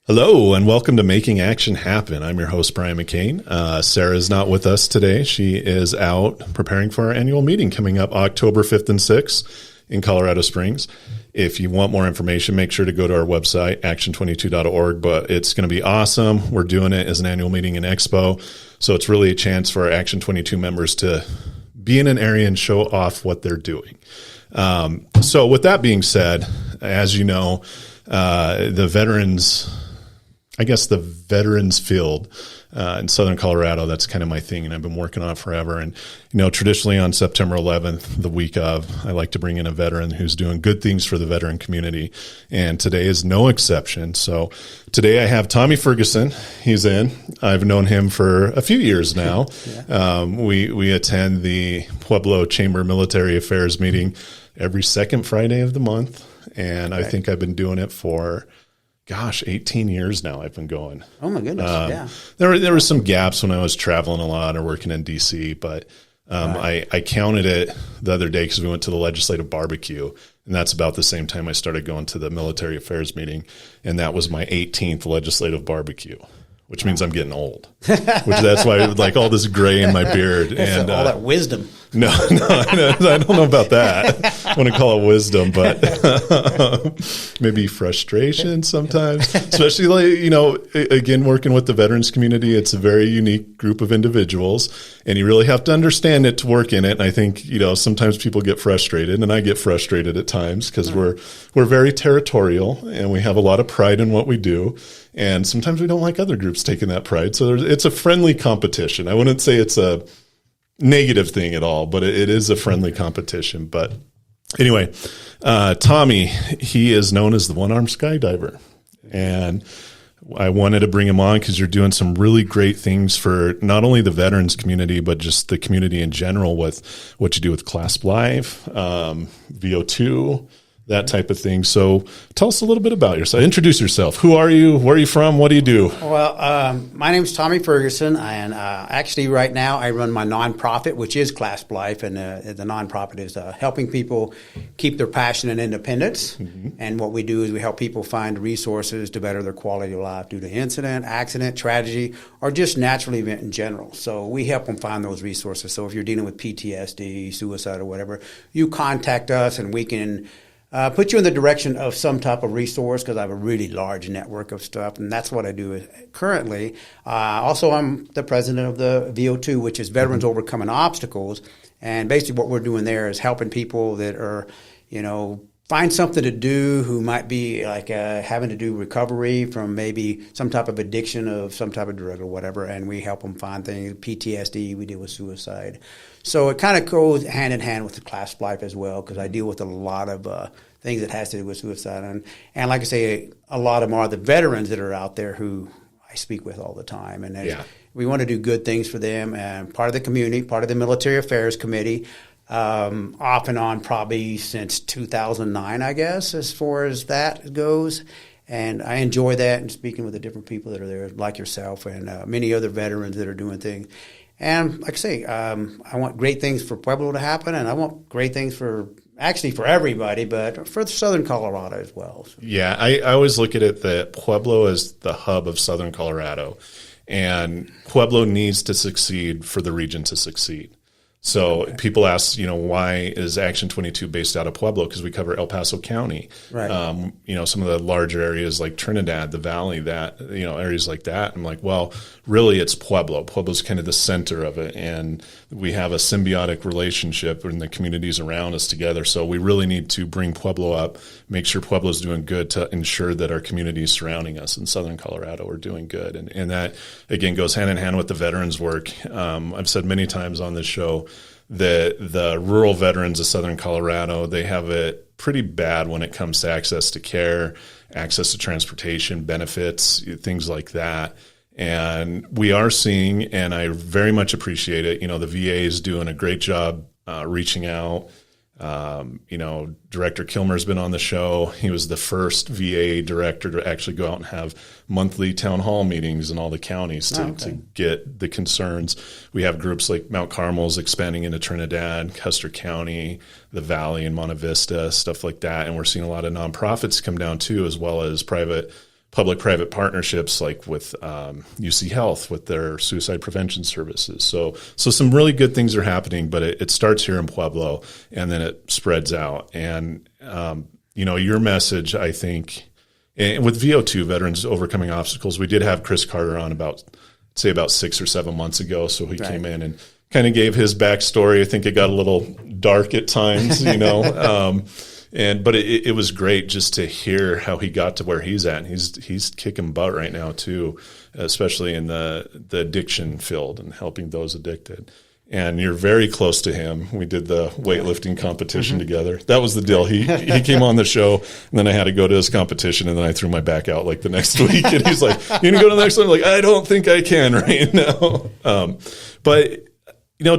Hello, and welcome to Making Action Happen. I'm your host, Brian McCain. Sarah is not with us today. She is out preparing for our annual meeting coming up October 5th and 6th in Colorado Springs. If you want more information, make sure to go to our website, action22.org, but it's going to be awesome. We're doing it as an annual meeting and expo, so it's really a chance for our Action 22 members to be in an area and show off what they're doing. So with that being said, as you know, the veterans field in Southern Colorado, that's kind of my thing, and I've been working on it forever. And, traditionally on September 11th, the week of, I like to bring in a veteran who's doing good things for the veteran community, and today is no exception. So today I have Tommy Fergerson. He's in. I've known him for a few years now. Yeah. We attend the Pueblo Chamber Military Affairs meeting every second Friday of the month, and I think I've been doing it for 18 years now I've been going. Oh my goodness. Yeah. There were some gaps when I was traveling a lot or working in DC, but I counted it the other day because we went to the legislative barbecue, and that's about the same time I started going to the military affairs meeting, and that was my 18th legislative barbecue, which means I'm getting old, which that's why like all this gray in my beard and all that wisdom. No, I don't know about that. I want to call it wisdom, but maybe frustration sometimes, especially again, working with the veterans community. It's a very unique group of individuals, and you really have to understand it to work in it. And I think, sometimes people get frustrated, and I get frustrated at times because we're very territorial and we have a lot of pride in what we do. And sometimes we don't like other groups taking that pride. So it's a friendly competition. I wouldn't say it's a negative thing at all, but it is a friendly competition. But anyway, Tommy, he is known as the Arm Skydiver. And I wanted to bring him on because you're doing some really great things for not only the veterans community, but just the community in general with what you do with Clasp Life, VO2, that type of thing. So tell us a little bit about yourself. Introduce yourself. Who are you? Where are you from? What do you do? Well, my name is Tommy Fergerson, and actually right now I run my nonprofit, which is Clasp Life, and the nonprofit is helping people keep their passion and independence. Mm-hmm. And what we do is we help people find resources to better their quality of life due to incident, accident, tragedy, or just natural event in general. So we help them find those resources. So if you're dealing with PTSD, suicide, or whatever, you contact us and we can put you in the direction of some type of resource, because I have a really large network of stuff, and that's what I do currently. Also, I'm the president of the VO2, which is Veterans Overcoming Obstacles, and basically what we're doing there is helping people that are, find something to do who might be like having to do recovery from maybe some type of addiction of some type of drug or whatever, and we help them find things. PTSD, we deal with suicide. So it kind of goes hand in hand with the Clasp Life as well, because I deal with a lot of things that has to do with suicide. And like I say, a lot of them are the veterans that are out there who I speak with all the time. And we want to do good things for them, and part of the community, part of the Military Affairs Committee, off and on probably since 2009, I guess, as far as that goes. And I enjoy that, and speaking with the different people that are there, like yourself and many other veterans that are doing things. And like I say, I want great things for Pueblo to happen, and I want great things for everybody, but for Southern Colorado as well. So. Yeah, I always look at it that Pueblo is the hub of Southern Colorado, and Pueblo needs to succeed for the region to succeed. So people ask, why is Action 22 based out of Pueblo? Because we cover El Paso County. Right. Some of the larger areas like Trinidad, the Valley, areas like that. I'm like, well, really it's Pueblo. Pueblo's kind of the center of it. And we have a symbiotic relationship in the communities around us together. So we really need to bring Pueblo up, make sure Pueblo's doing good to ensure that our communities surrounding us in Southern Colorado are doing good. And that, again, goes hand in hand with the veterans work. I've said many times on this show, the rural veterans of Southern Colorado, they have it pretty bad when it comes to access to care, access to transportation, benefits, things like that. And we are seeing, and I very much appreciate it, the VA is doing a great job reaching out. Director Kilmer's been on the show. He was the first VA director to actually go out and have monthly town hall meetings in all the counties to get the concerns. We have groups like Mount Carmel's expanding into Trinidad, Custer County, the Valley and Monte Vista, stuff like that. And we're seeing a lot of nonprofits come down too, as well as private public-private partnerships like with UC Health with their suicide prevention services. So some really good things are happening, but it starts here in Pueblo and then it spreads out. And, your message, I think, and with VO2, Veterans Overcoming Obstacles, we did have Chris Carter on about 6 or 7 months ago. So he came in and kind of gave his backstory. I think it got a little dark at times, but it was great just to hear how he got to where he's at. And he's kicking butt right now too, especially in the addiction field and helping those addicted. And you're very close to him. We did the weightlifting competition together. That was the deal. He came on the show, and then I had to go to his competition, and then I threw my back out like the next week. And he's like, "You gonna go to the next one?" I'm like, "I don't think I can right now." But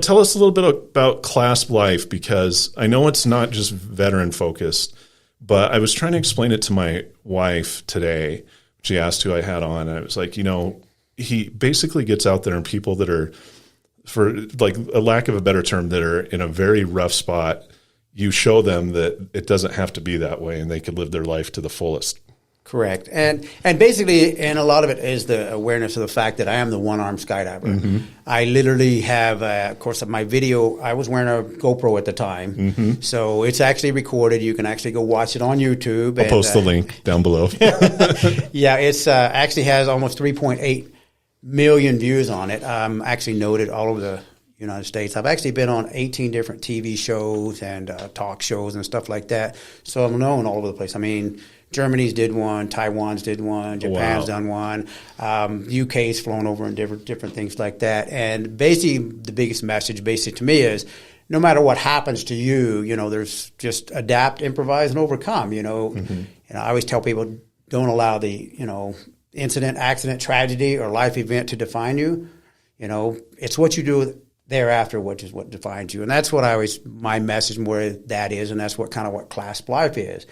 tell us a little bit about Clasp Life, because I know it's not just veteran focused, but I was trying to explain it to my wife today. She asked who I had on, and I was like, he basically gets out there and people that are, for like a lack of a better term, that are in a very rough spot, you show them that it doesn't have to be that way and they could live their life to the fullest. Correct. And basically, and a lot of it is the awareness of the fact that I am the one-arm skydiver. I literally have, of course, my video, I was wearing a GoPro at the time. So it's actually recorded. You can actually go watch it on YouTube. I'll post the link down below. Yeah, it's actually has almost 3.8 million views on it. Actually noted all over the United States. I've actually been on 18 different TV shows and talk shows and stuff like that. So I'm known all over the place. I mean, Germany's did one, Taiwan's did one, Japan's done one, UK's flown over and different things like that. And basically, the biggest message to me is, no matter what happens to you, there's just adapt, improvise, and overcome. And I always tell people, don't allow the incident, accident, tragedy, or life event to define you. It's what you do thereafter, which is what defines you. And that's what my message more that is, and that's what Clasp Life is.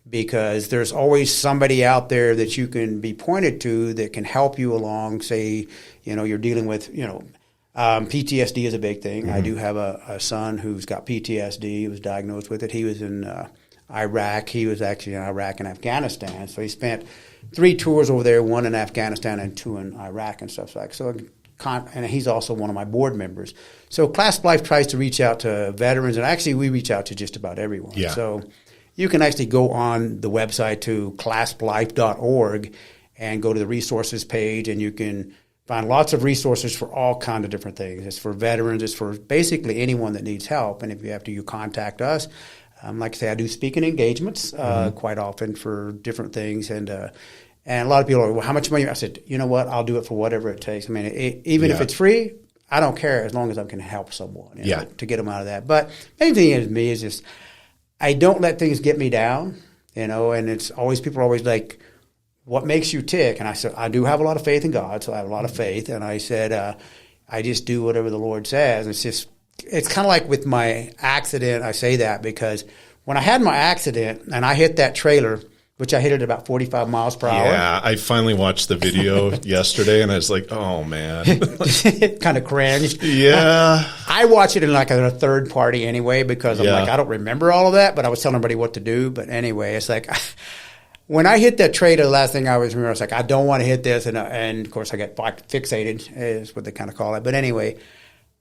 Because there's always somebody out there that you can be pointed to that can help you along. Say, you're dealing with, PTSD is a big thing. I do have a son who's got PTSD. He was diagnosed with it. He was in Iraq. He was actually in Iraq and Afghanistan. So he spent 3 tours over there, 1 in Afghanistan and 2 in Iraq and stuff like that. So, and he's also one of my board members. So Clasp Life tries to reach out to veterans, and actually we reach out to just about everyone. Yeah. So you can actually go on the website to clasplife.org and go to the resources page, and you can find lots of resources for all kinds of different things. It's for veterans. It's for basically anyone that needs help. And if you have to, you contact us. Like I say, I do speaking engagements quite often for different things. And a lot of people are, well, how much money? I said, you know what? I'll do it for whatever it takes. I mean, even if it's free, I don't care as long as I can help someone to get them out of that. But main thing is me is just, I don't let things get me down, and it's always, people are always like, what makes you tick? And I said, I do have a lot of faith in God, so I have a lot of faith. And I said, I just do whatever the Lord says. It's kind of like with my accident, I say that because when I had my accident and I hit that trailer, which I hit it at about 45 miles per hour. Yeah, I finally watched the video yesterday, and I was like, oh, man. Kind of cringed. Yeah. I watch it in like a third party anyway because I'm like, I don't remember all of that, but I was telling everybody what to do. But anyway, it's like when I hit that trailer, the last thing I was like, I don't want to hit this. And of course, I got fixated is what they kind of call it. But anyway,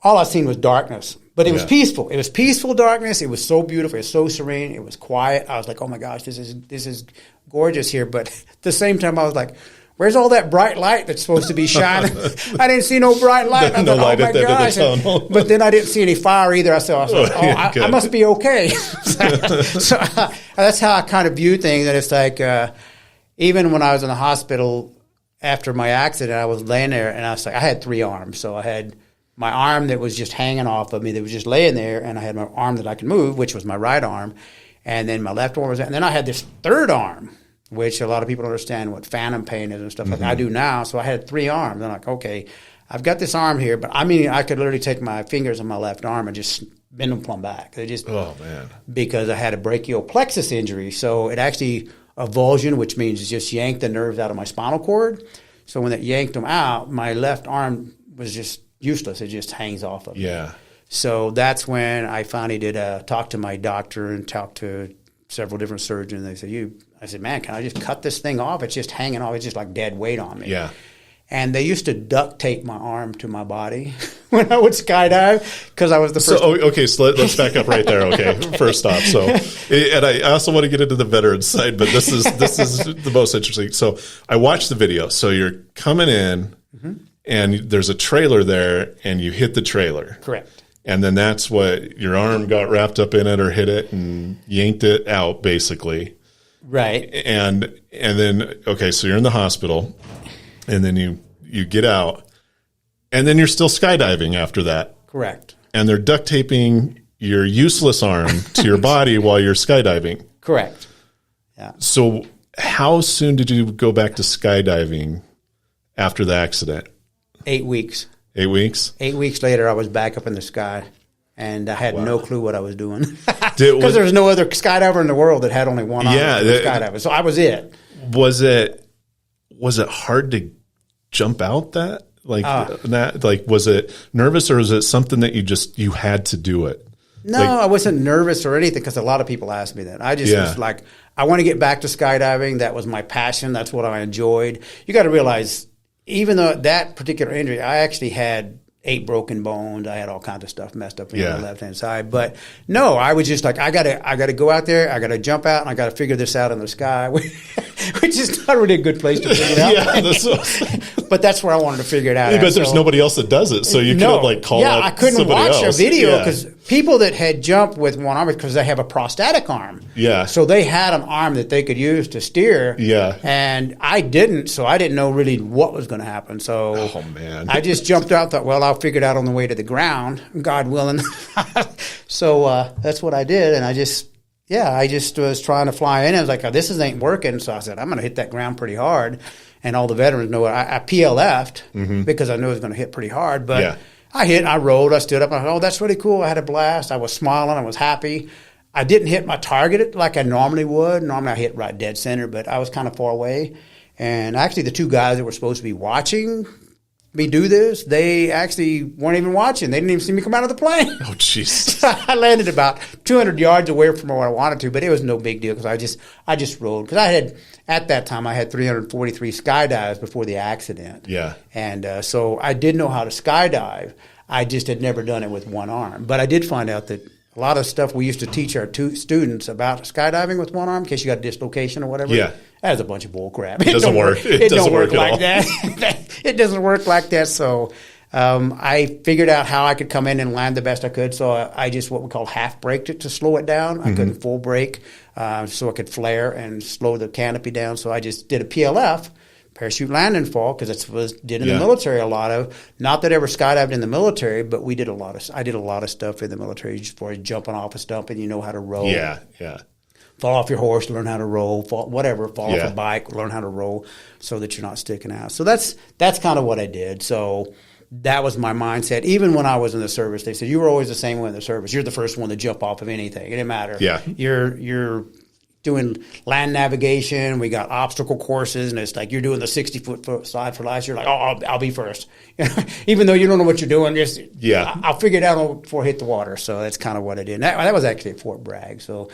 all I seen was darkness. But it was peaceful. It was peaceful darkness. It was so beautiful. It was so serene. It was quiet. I was like, oh, my gosh, this is gorgeous here. But at the same time, I was like, where's all that bright light that's supposed to be shining? I didn't see no bright light. I thought, light oh, my gosh. But then I didn't see any fire either. I was like, I must be okay. So that's how I kind of view things. And it's like even when I was in the hospital after my accident, I was laying there, and I was like, I had 3 arms. So I had my arm that was just hanging off of me, that was just laying there, and I had my arm that I could move, which was my right arm, and then my left arm was, and then I had this 3rd arm, which a lot of people don't understand what phantom pain is and stuff like I do now. So I had 3 arms. I'm like, okay, I've got this arm here, but I mean, I could literally take my fingers on my left arm and just bend them plumb back. They just, because I had a brachial plexus injury, so it actually avulsion, which means it just yanked the nerves out of my spinal cord. So when it yanked them out, my left arm was just useless. It just hangs off of me. Yeah. So that's when I finally did talk to my doctor and talk to several different surgeons. They said, I said, man, can I just cut this thing off? It's just hanging off. It's just like dead weight on me. Yeah. And they used to duct tape my arm to my body when I would skydive because I was the first. So let's back up right there. Okay, first off, and I also want to get into the veteran side, but this is the most interesting. So I watched the video. So you're coming in, and there's a trailer there, and you hit the trailer. Correct. And then that's what your arm got wrapped up in it, or hit it and yanked it out, basically. Right. And then so you're in the hospital. And then you get out, and then you're still skydiving after that. Correct. And they're duct taping your useless arm to your body while you're skydiving. Correct. Yeah. So how soon did you go back to skydiving after the accident? 8 weeks. 8 weeks? 8 weeks later, I was back up in the sky, and I had no clue what I was doing. Because there was no other skydiver in the world that had only one arm skydiver. So I was it. Was it hard to jump out that? Was it nervous, or was it something that you had to do it? No, I wasn't nervous or anything, because a lot of people asked me that. I just was like, I want to get back to skydiving. That was my passion. That's what I enjoyed. You got to realize, even though that particular injury, I actually had 8 broken bones. I had all kinds of stuff messed up in the left-hand side. But no, I was just like, I gotta go out there. I gotta jump out, and I gotta figure this out in the sky, which is not really a good place to figure it out. But that's where I wanted to figure it out. But there's nobody else that does it, so you couldn't call out. I couldn't somebody watch else. a video because people that had jumped with one arm, because they have a prosthetic arm. Yeah. So they had an arm that they could use to steer. Yeah. And I didn't, so I didn't know really what was going to happen. So I just jumped out, thought, well, I'll figure it out on the way to the ground, God willing. So that's what I did, and I just was trying to fly in. I was like, this ain't working. So I said, I'm going to hit that ground pretty hard. And all the veterans know I PLF'd because I knew it was going to hit pretty hard. But I rolled, I stood up, and I thought, that's really cool. I had a blast. I was smiling. I was happy. I didn't hit my target like I normally would. Normally I hit right dead center, but I was kind of far away. And actually the 2 guys that were supposed to be watching me do this, they actually weren't even watching. They didn't even see me come out of the plane. Oh, jeez. I landed about 200 yards away from where I wanted to, but it was no big deal because I just rolled. Because at that time, I had 343 skydives before the accident. Yeah. And so I did know how to skydive. I just had never done it with one arm. But I did find out that a lot of stuff we used to teach our students about skydiving with one arm, in case you got a dislocation or whatever. Yeah. That is a bunch of bull crap. It doesn't work. It doesn't work like all. that. It doesn't work like that. So I figured out how I could come in and land the best I could. So I just what we call half braked it to slow it down. I couldn't full brake, so I could flare and slow the canopy down. So I just did a PLF, parachute land and fall, because that's what I did in the military a lot of. Not that I ever skydived in the military, but I did a lot of stuff in the military just for jumping off a stump, and you know how to roll. Yeah. Fall off your horse, learn how to roll. Fall off a bike, learn how to roll, so that you're not sticking out. So that's kind of what I did. So that was my mindset. Even when I was in the service, they said, you were always the same way in the service. You're the first one to jump off of anything. It didn't matter. Yeah. You're doing land navigation. We got obstacle courses, and it's like you're doing the 60-foot slide for life. You're like, I'll be first. Even though you don't know what you're doing, I'll figure it out before I hit the water. So that's kind of what I did. And that was actually at Fort Bragg. So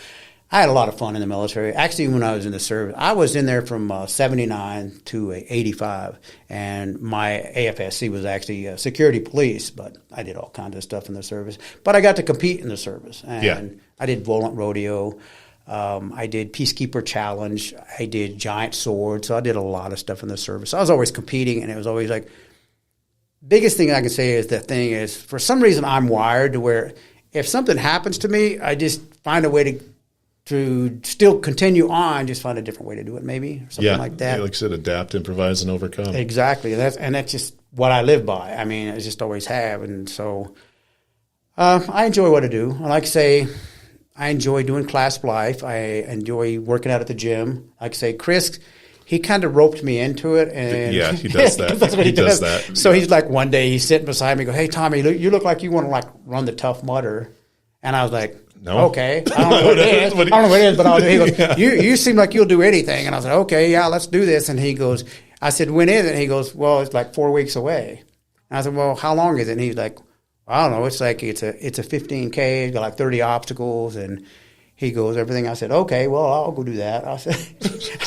I had a lot of fun in the military. Actually, when I was in the service, I was in there from 79 to 85, and my AFSC was actually security police, but I did all kinds of stuff in the service. But I got to compete in the service, and I did Volant Rodeo. I did Peacekeeper Challenge. I did Giant Sword. So I did a lot of stuff in the service. I was always competing, and it was always like, biggest thing I can say is for some reason I'm wired to where if something happens to me, I just find a way to still continue on, just find a different way to do it, maybe, or something like that. Like I said, adapt, improvise, and overcome. Exactly. That's just what I live by. I mean, I just always have. And so I enjoy what I do. Like I say, I enjoy doing Clasp Life. I enjoy working out at the gym. Like I say, Chris, he kind of roped me into it. And yeah, he does that. That's what he does. That. So he's like, one day he's sitting beside me and goes, hey, Tommy, you look like you want to run the Tough Mudder. And I was like, no. Okay. I don't know what it is. But I'll do it. He goes, you seem like you'll do anything. And I was like, okay, yeah, let's do this. And he goes, I said, when is it? And he goes, well, it's like 4 weeks away. And I said, well, how long is it? And he's like, I don't know. It's like it's a 15K. It's got like 30 obstacles. And he goes, everything. I said, okay, well, I'll go do that. I said,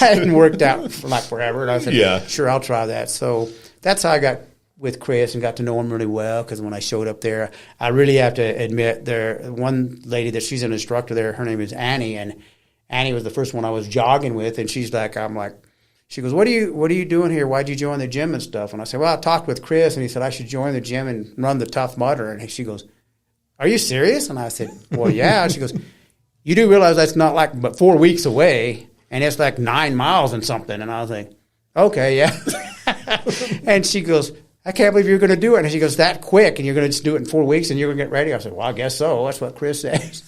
I hadn't worked out for like forever. And I said, sure, I'll try that. So that's how I got with Chris and got to know him really well, because when I showed up there, I really have to admit, one lady that she's an instructor there, her name is Annie, and Annie was the first one I was jogging with, and she's like, she goes, what are you doing here? Why'd you join the gym and stuff? And I said, well, I talked with Chris, and he said I should join the gym and run the Tough Mudder. And she goes, are you serious? And I said, well, yeah. And she goes, you do realize that's not like but 4 weeks away, and it's like 9 miles and something. And I was like, okay, yeah. And she goes, I can't believe you're going to do it. And she goes, that quick, and you're going to just do it in 4 weeks, and you're going to get ready? I said, well, I guess so. That's what Chris says.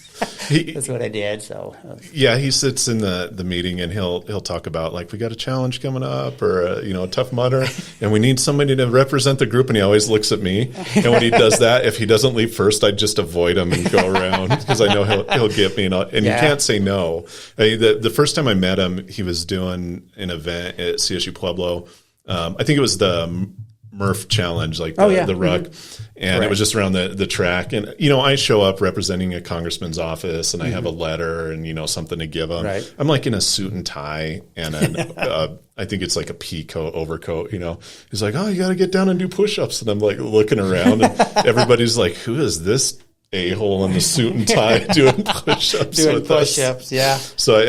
That's what I did. So yeah, he sits in the meeting, and he'll talk about, like, we got a challenge coming up, or a Tough Mudder, and we need somebody to represent the group. And he always looks at me. And when he does that, if he doesn't leave first, I just avoid him and go around, because I know he'll get me. And you can't say no. The first time I met him, he was doing an event at CSU Pueblo. I think it was the Murph Challenge, like the ruck. Mm-hmm. And It was just around the track. And, I show up representing a congressman's office, and I have a letter and, something to give him. Right. I'm like in a suit and tie and I think it's like a pea coat, overcoat, He's like, oh, you got to get down and do push-ups. And I'm like looking around, and everybody's like, who is this a-hole in the suit and tie doing push-ups? Doing push-ups, yeah. So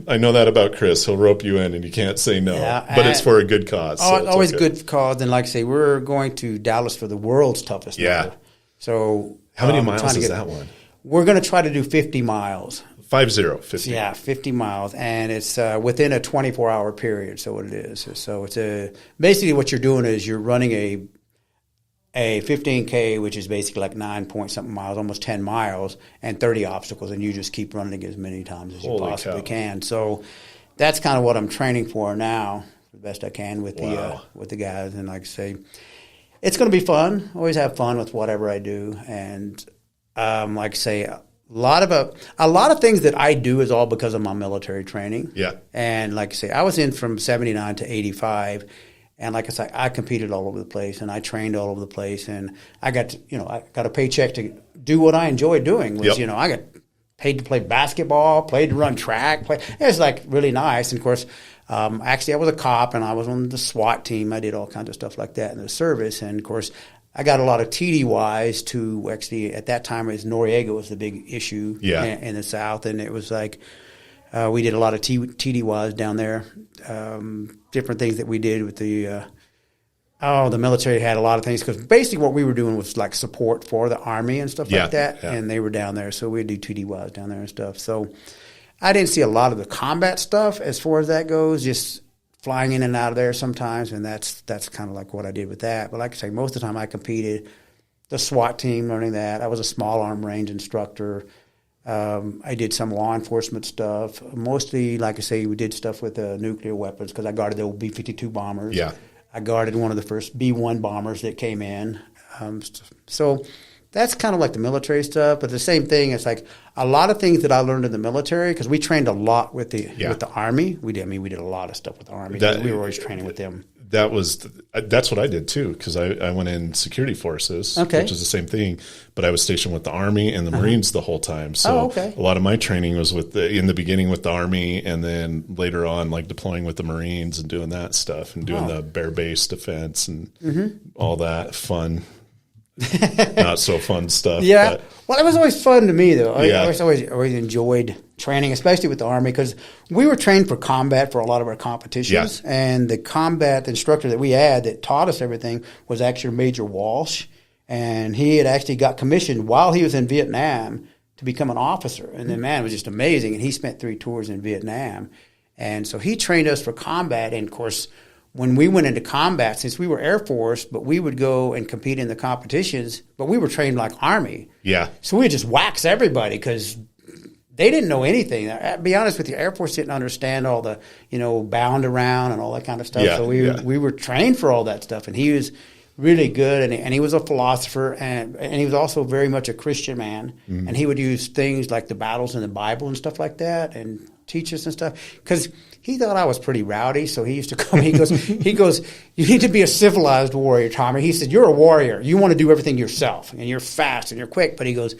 I know that about Chris. He'll rope you in, and you can't say no. Yeah, but it's for a good cause. Oh, so it's always good cause. And like I say, we're going to Dallas for the world's toughest mudder. So how many miles is that one? We're going to try to do 50 miles. 50. Yeah, 50 miles, and it's within a 24-hour period. So what it is. So it's basically what you're doing is you're running a 15K, which is basically like 9-point-something miles, almost 10 miles, and 30 obstacles, and you just keep running it as many times as you possibly can. So that's kind of what I'm training for now, the best I can with the guys. And like I say, it's going to be fun. Always have fun with whatever I do. And like I say, a lot of things that I do is all because of my military training. Yeah. And like I say, I was in from 79 to 85. And like I said, I competed all over the place, and I trained all over the place, and I got I got a paycheck to do what I enjoyed doing. Which I got paid to play basketball, paid to run track. It was like really nice. And of course, actually, I was a cop, and I was on the SWAT team. I did all kinds of stuff like that in the service, and of course, I got a lot of TDYs to actually at that time. Noriega was the big issue in the South, and it was like. We did a lot of TDYs down there, different things that we did with the military had a lot of things, because basically what we were doing was like support for the Army and stuff like that, and they were down there, so we'd do TDYs down there and stuff. So I didn't see a lot of the combat stuff as far as that goes, just flying in and out of there sometimes, and that's kind of like what I did with that. But like I say, most of the time I competed, the SWAT team, learning that. I was a small arm range instructor. I did some law enforcement stuff. Mostly, like I say, we did stuff with nuclear weapons, because I guarded the old B-52 bombers. Yeah. I guarded one of the first B-1 bombers that came in. So that's kind of like the military stuff. But the same thing, it's like a lot of things that I learned in the military, because we trained a lot with the Army. We did a lot of stuff with the Army. We were always training with them. That's what I did too, because I went in security forces, which is the same thing, but I was stationed with the Army and the Marines the whole time. So a lot of my training was in the beginning with the Army, and then later on like deploying with the Marines and doing that stuff and doing the bear base defense and all that fun. Not so fun stuff. Yeah. Well, it was always fun to me, though. I always enjoyed training, especially with the Army, because we were trained for combat for a lot of our competitions. Yeah. And the combat instructor that we had that taught us everything was actually Major Walsh. And he had actually got commissioned while he was in Vietnam to become an officer. And the man was just amazing. And he spent 3 tours in Vietnam. And so he trained us for combat. And, of course, when we went into combat, since we were Air Force, but we would go and compete in the competitions, but we were trained like Army. Yeah. So we would just wax everybody, because they didn't know anything. To be honest with you, Air Force didn't understand all the, bound around and all that kind of stuff. Yeah, so we were trained for all that stuff, and he was really good, and he was a philosopher, and he was also very much a Christian man, and he would use things like the battles in the Bible and stuff like that, and teach us and stuff, because he thought I was pretty rowdy, so he used to come. He goes, you need to be a civilized warrior, Tommy. He said, you're a warrior. You want to do everything yourself, and you're fast and you're quick. But he goes,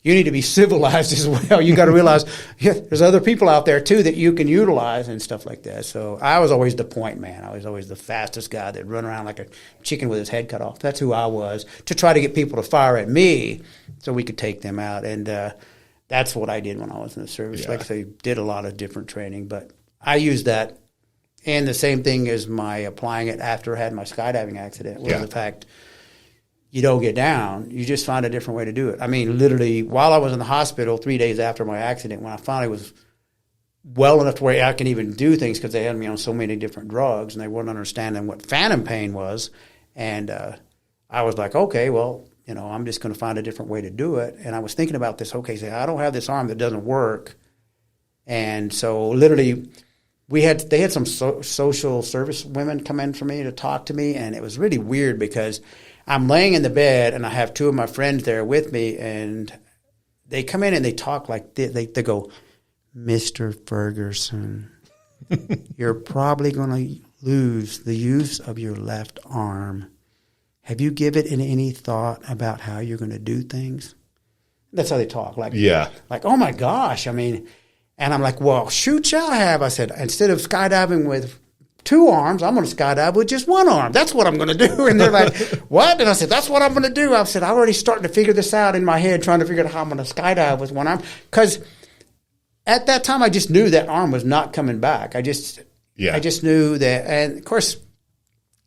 you need to be civilized as well. You got to realize there's other people out there too that you can utilize and stuff like that. So I was always the point man. I was always the fastest guy that run around like a chicken with his head cut off. That's who I was, to try to get people to fire at me so we could take them out. And that's what I did when I was in the service. Like I say, did a lot of different training, but I used that. And the same thing as my applying it after I had my skydiving accident was the fact you don't get down. You just find a different way to do it. I mean, literally, while I was in the hospital 3 days after my accident, when I finally was well enough to where I can even do things, because they had me on so many different drugs and they weren't understanding what phantom pain was. And I was like, okay, well, I'm just going to find a different way to do it. And I was thinking about this, okay, so I don't have this arm that doesn't work. And so literally they had some social service women come in for me to talk to me. And it was really weird because I'm laying in the bed and I have two of my friends there with me, and they come in and they talk like this. They go, Mr. Fergerson, you're probably going to lose the use of your left arm. Have you given it any thought about how you're going to do things? That's how they talk. Like, oh my gosh. I mean, and I'm like, well, shoot, shall I have? I said, instead of skydiving with 2 arms, I'm going to skydive with just 1 arm. That's what I'm going to do. And they're like, what? And I said, that's what I'm going to do. I said, I'm already starting to figure this out in my head, trying to figure out how I'm going to skydive with 1 arm. Because at that time, I just knew that arm was not coming back. I just knew that. And of course,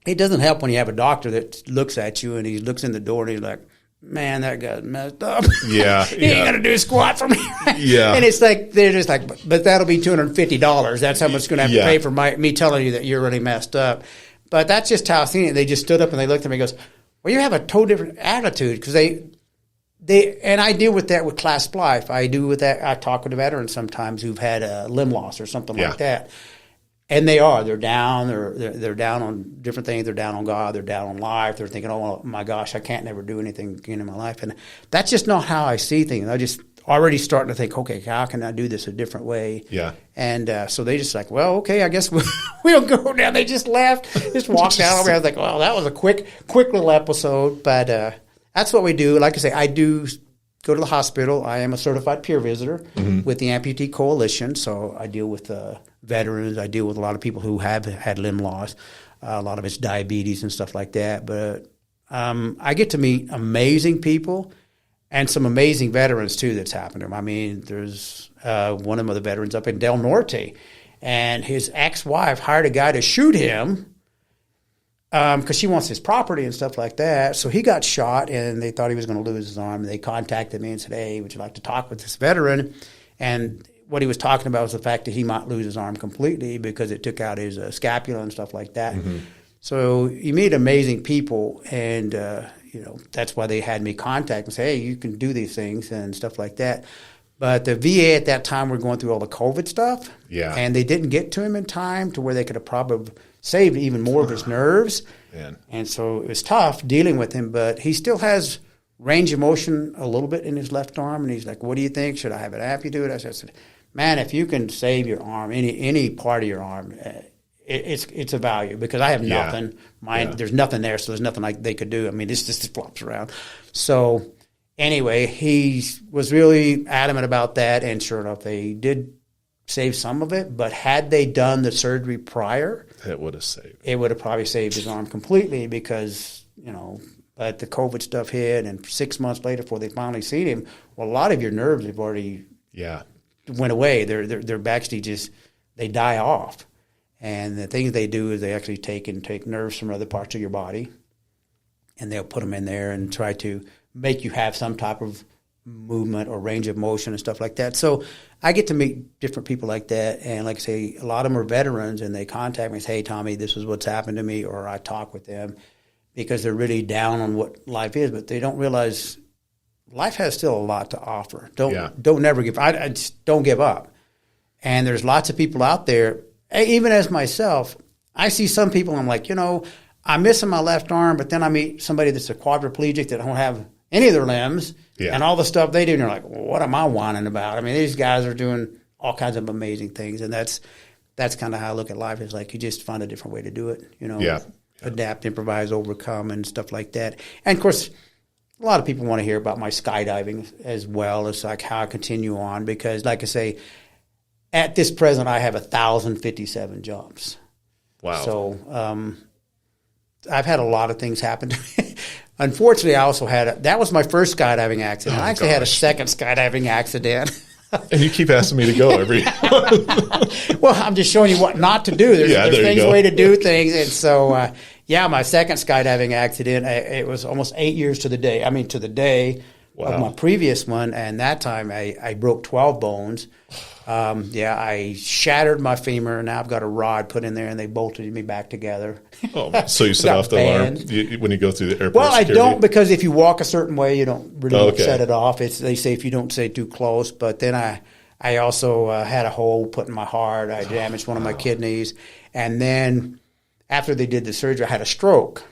it doesn't help when you have a doctor that looks at you and he looks in the door and he's like, man, that guy's messed up. Yeah. He ain't going to do a squat for me. Yeah. And it's like, they're just like, but that'll be $250. That's how much it's going to have to pay for me telling you that you're really messed up. But that's just how I seen it. They just stood up and they looked at me and goes, well, you have a totally different attitude. Because and I deal with that with Clasp Life. I do with that. I talk with the veterans sometimes who've had a limb loss or something like that. And they're down. They're down on different things. They're down on God. They're down on life. They're thinking, oh my gosh, I can't never do anything again in my life. And that's just not how I see things. I just already starting to think, okay, how can I do this a different way? Yeah. And so they just like, well, okay, I guess we'll go down. They just left, just walked out over. I was like, well, that was a quick little episode. But that's what we do. Like I say, I do go to the hospital. I am a certified peer visitor with the Amputee Coalition. So I deal with veterans. I deal with a lot of people who have had limb loss. A lot of it's diabetes and stuff like that. But I get to meet amazing people and some amazing veterans, too, that's happened to them. I mean, there's one of the veterans up in Del Norte, and his ex-wife hired a guy to shoot him because she wants his property and stuff like that. So he got shot, and they thought he was going to lose his arm. And they contacted me and said, hey, would you like to talk with this veteran? And what he was talking about was the fact that he might lose his arm completely because it took out his scapula and stuff like that. So you meet amazing people, and that's why they had me contact and say, hey, you can do these things and stuff like that. But the VA at that time were going through all the COVID stuff, and they didn't get to him in time to where they could have probably saved even more of his nerves. Man. And so it was tough dealing with him, but he still has range of motion a little bit in his left arm, and he's like, what do you think? Should I have it amputated? I said, man, if you can save your arm, any part of your arm, it's a value, because I have nothing. There's nothing there, so there's nothing they could do. I mean, this just flops around. So anyway, he was really adamant about that, and sure enough, they did save some of it. But had they done the surgery prior, it would have probably saved his arm completely, because but the COVID stuff hit, and 6 months later, before they finally seen him, well, a lot of your nerves have already went away. They're actually they die off. And the things they do is they actually take nerves from other parts of your body, and they'll put them in there and try to make you have some type of movement or range of motion and stuff like that. So I get to meet different people like that. And like I say, a lot of them are veterans, and they contact me and say, hey, Tommy, this is what's happened to me, or I talk with them because they're really down on what life is, but they don't realize life has still a lot to offer. Don't never give. I just don't give up. And there's lots of people out there. Even as myself, I see some people, I'm like, I'm missing my left arm, but then I meet somebody that's a quadriplegic that don't have any of their limbs, and all the stuff they do, and you're like, well, what am I whining about? I mean, these guys are doing all kinds of amazing things, and that's kind of how I look at life. It's like you just find a different way to do it, adapt, improvise, overcome, and stuff like that. And, of course, a lot of people want to hear about my skydiving as well as like how I continue on, because like I say, at this present, I have 1,057 jumps. Wow. So I've had a lot of things happen to me. Unfortunately, I also that was my first skydiving accident. I actually had a second skydiving accident. And you keep asking me to go every. Well, I'm just showing you what not to do. There's things, way to do things. And so, my second skydiving accident, it was almost 8 years to the day. I mean, to the day of my previous one. And that time I broke 12 bones. I shattered my femur, and now I've got a rod put in there, and they bolted me back together. Oh, so you set off the alarm when you go through the airport? Well, security? I don't, because if you walk a certain way, you don't really set it off. They say if you don't stay too close. But then I also had a hole put in my heart. I damaged one of my kidneys, and then after they did the surgery, I had a stroke.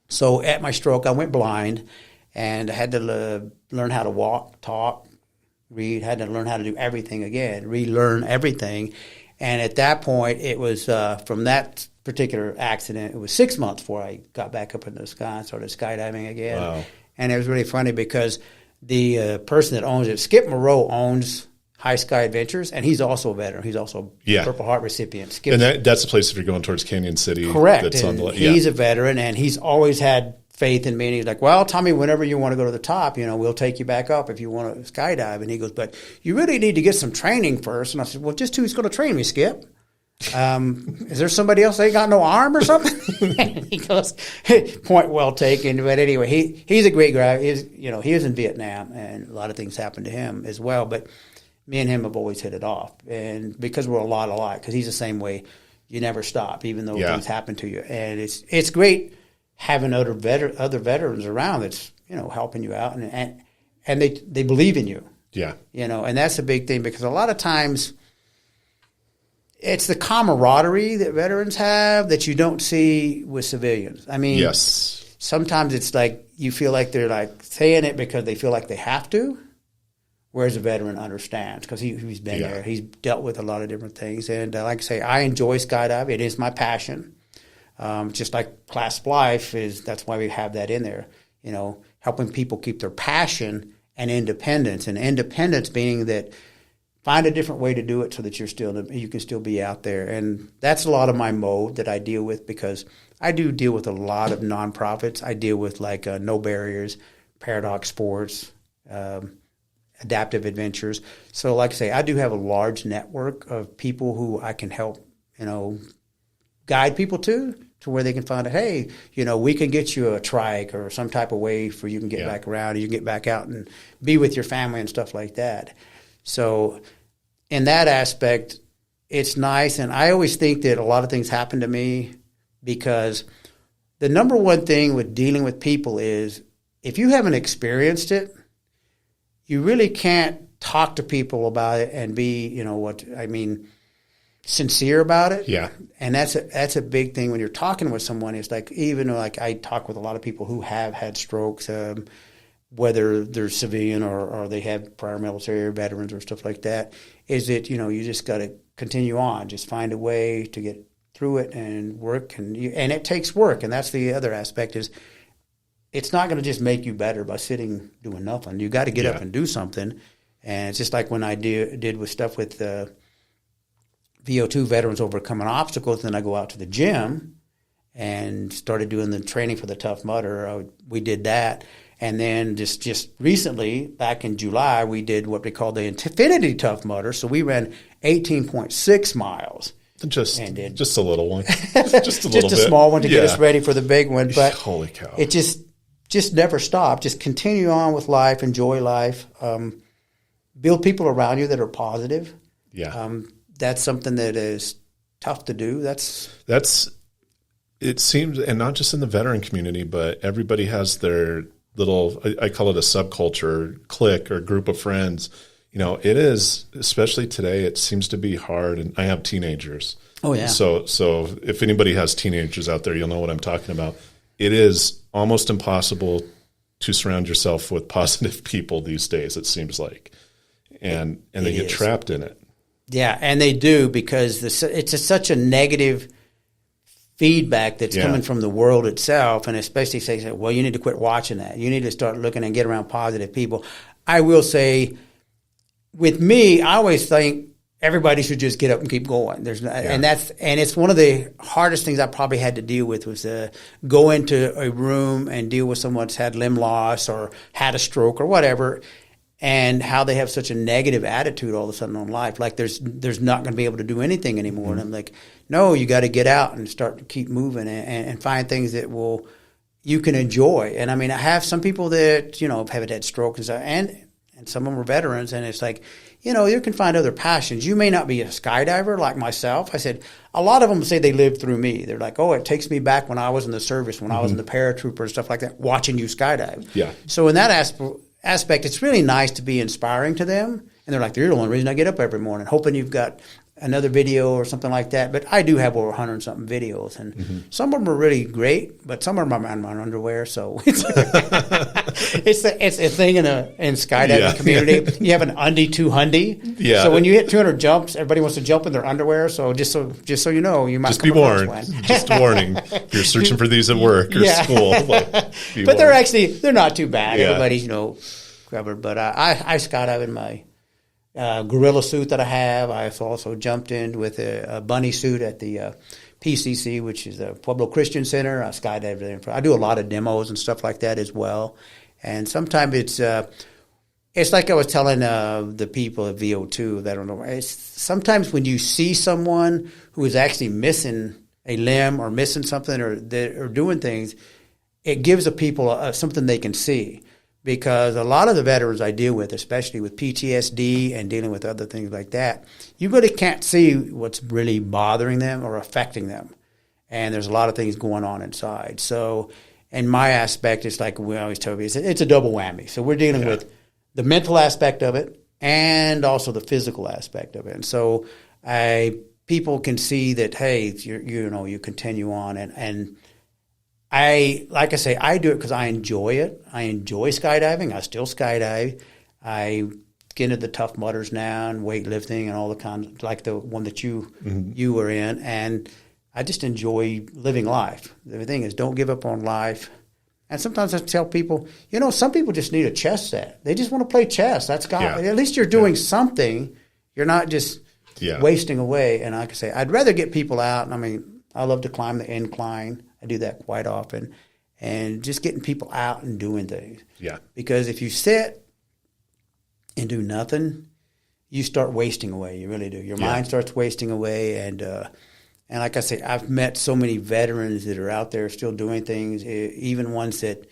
So at my stroke, I went blind, and I had to learn how to walk, talk, read, had to learn how to do everything again, relearn everything. And at that point, it was from that particular accident, it was 6 months before I got back up in the sky and started skydiving again. Wow. And it was really funny because the person that owns it, Skip Moreau, owns High Sky Adventures, and he's also a veteran. He's also a Purple Heart recipient. Skip's, and that's the place if you're going towards Canyon City. Correct. That's on the, he's a veteran, and he's always had faith in me. And he's like, well, Tommy, whenever you want to go to the top, we'll take you back up if you want to skydive. And he goes, but you really need to get some training first. And I said, well, just who's going to train me, Skip? Is there somebody else that ain't got no arm or something? And he goes, point well taken. But anyway, he's a great guy. He was in Vietnam, and a lot of things happened to him as well. But me and him have always hit it off. And because we're a lot alike, because he's the same way, you never stop, even though things happen to you. And it's great having other veterans around that's helping you out, and they believe in you. Yeah. And that's a big thing, because a lot of times it's the camaraderie that veterans have that you don't see with civilians. I mean, yes. Sometimes it's like you feel like they're like saying it because they feel like they have to, whereas a veteran understands because he's been there. He's dealt with a lot of different things. And like I say, I enjoy skydiving. It is my passion. Just like Clasp Life that's why we have that in there, helping people keep their passion and independence. And independence being that find a different way to do it so that you can still be out there. And that's a lot of my mode that I deal with, because I do deal with a lot of nonprofits. I deal with like No Barriers, Paradox Sports, Adaptive Adventures. So like I say, I do have a large network of people who I can help, guide people to where they can find out, hey, we can get you a trike or some type of way for you can get back around, and you can get back out and be with your family and stuff like that. So in that aspect, it's nice. And I always think that a lot of things happen to me because the number one thing with dealing with people is if you haven't experienced it, you really can't talk to people about it and be, sincere about it. Yeah. And that's a big thing when you're talking with someone. It's like, even like I talk with a lot of people who have had strokes, whether they're civilian or they have prior military or veterans or stuff like that, is that, you just got to continue on. Just find a way to get through it and work. And it takes work. And that's the other aspect is it's not going to just make you better by sitting doing nothing. You got to get up and do something. And it's just like when I did with stuff with VO2 veterans overcoming obstacles, then I go out to the gym and started doing the training for the Tough Mudder. We did that. And then just recently, back in July, we did what we call the Infinity Tough Mudder. So we ran 18.6 miles. Just a little one. Just a small one to get us ready for the big one. But holy cow. It just never stopped. Just continue on with life, enjoy life, build people around you that are positive. Yeah. That's something that is tough to do. It seems, and not just in the veteran community, but everybody has their little, I call it a subculture, clique or group of friends. It is, especially today, it seems to be hard. And I have teenagers. Oh, yeah. So if anybody has teenagers out there, you'll know what I'm talking about. It is almost impossible to surround yourself with positive people these days, it seems like. And they get trapped in it. Yeah, and they do, because it's such a negative feedback that's coming from the world itself, and especially say, well, you need to quit watching that. You need to start looking and get around positive people. I will say, with me, I always think everybody should just get up and keep going. And it's one of the hardest things I probably had to deal with was go into a room and deal with someone that's had limb loss or had a stroke or whatever, and how they have such a negative attitude all of a sudden on life. Like there's not going to be able to do anything anymore. And I'm like, no, you got to get out and start to keep moving and find things that you can enjoy. And I mean, I have some people that, have had strokes and some of them are veterans, and it's like, you can find other passions. You may not be a skydiver like myself. I said, a lot of them say they lived through me. They're like, oh, it takes me back when I was in the service, when I was in the paratrooper and stuff like that, watching you skydive. Yeah. So in that aspect, it's really nice to be inspiring to them. And they're like, you're the only reason I get up every morning, hoping you've got another video or something like that. But I do have over 100-something videos, and some of them are really great, but some of them are in my underwear. So it's a thing in skydiving community. You have an undie 200. Yeah. So when you hit 200 jumps, everybody wants to jump in their underwear. So just so you know, you might just be warned. Just a warning. If you're searching for these at work or school, but they're not too bad. Yeah. Everybody's covered. But I skydive in my gorilla suit that I have. I've also jumped in with a bunny suit at the PCC, which is the Pueblo Christian Center. I skydive there. I do a lot of demos and stuff like that as well. And sometimes it's like I was telling the people at VO2 that I don't know. Sometimes when you see someone who is actually missing a limb or missing something or doing things, it gives the people something they can see. Because a lot of the veterans I deal with, especially with PTSD and dealing with other things like that, you really can't see what's really bothering them or affecting them. And there's a lot of things going on inside. So in my aspect, it's like we always tell people, it's a double whammy. So we're dealing with the mental aspect of it and also the physical aspect of it. And so people can see that, hey, you continue on. And like I say, I do it because I enjoy it. I enjoy skydiving. I still skydive. I get into the Tough Mudders now and weightlifting and all the kinds, like the one that you were in. And I just enjoy living life. The thing is, don't give up on life. And sometimes I tell people, some people just need a chess set. They just want to play chess. At least you're doing something. You're not just wasting away. And like I say, I'd rather get people out. I mean, I love to climb the incline. I do that quite often, and just getting people out and doing things. Yeah. Because if you sit and do nothing, you start wasting away. You really do. Your mind starts wasting away, and like I say, I've met so many veterans that are out there still doing things, even ones that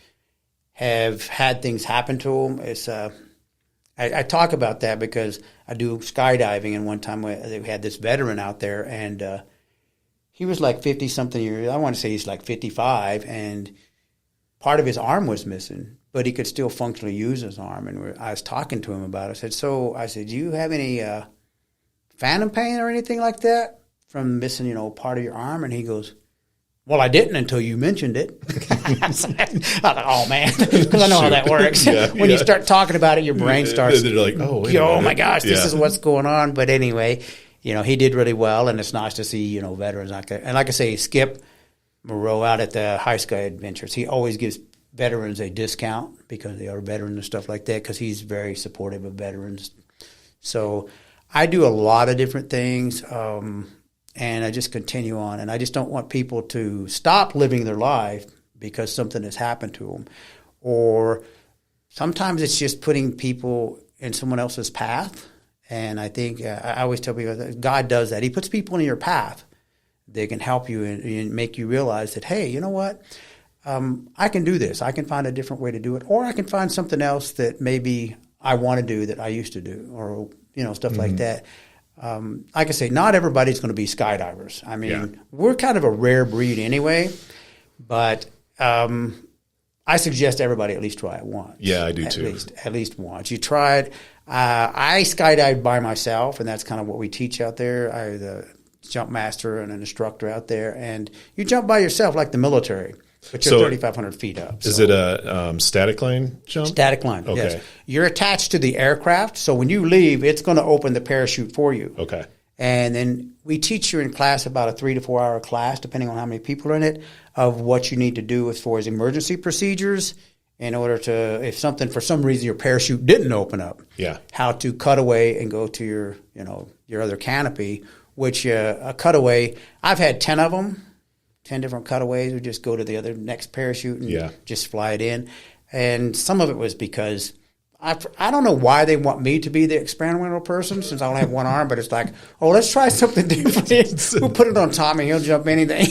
have had things happen to them. It's I talk about that because I do skydiving, and one time we had this veteran out there, and he was like 50-something years. I want to say he's like 55, and part of his arm was missing, but he could still functionally use his arm. And I was talking to him about it. I said, do you have any phantom pain or anything like that from missing, part of your arm? And he goes, well, I didn't until you mentioned it. I thought, oh, man, because I know how that works. When you start talking about it, your brain starts, they're like, oh my gosh, this is what's going on. But anyway, he did really well, and it's nice to see, veterans out there. And like I say, Skip Moreau out at the High Sky Adventures, he always gives veterans a discount because they are veterans and stuff like that, because he's very supportive of veterans. So I do a lot of different things, and I just continue on. And I just don't want people to stop living their life because something has happened to them. Or sometimes it's just putting people in someone else's path. And I think I always tell people that God does that. He puts people in your path. They can help you and make you realize that, hey, you know what? I can do this. I can find a different way to do it. Or I can find something else that maybe I want to do that I used to do, or, stuff like that. Like I say, not everybody's going to be skydivers. I mean, we're kind of a rare breed anyway, but I suggest everybody at least try it once. Yeah, I do too. At least once. You try it. I skydive by myself, and that's kind of what we teach out there. I'm the jump master and an instructor out there, and you jump by yourself like the military, but you're 3,500 feet up. Is it a static line jump? Static line, yes. You're attached to the aircraft, so when you leave, it's going to open the parachute for you. Okay. And then we teach you in class about a 3 to 4 hour class, depending on how many people are in it, of what you need to do as far as emergency procedures in order to, if something, for some reason, your parachute didn't open up, how to cut away and go to your, your other canopy, which a cutaway, I've had 10 of them, 10 different cutaways. We just go to the other next parachute and just fly it in. And some of it was because I don't know why they want me to be the experimental person since I only have one arm, but it's like, let's try something different. We'll put it on Tommy. He'll jump anything.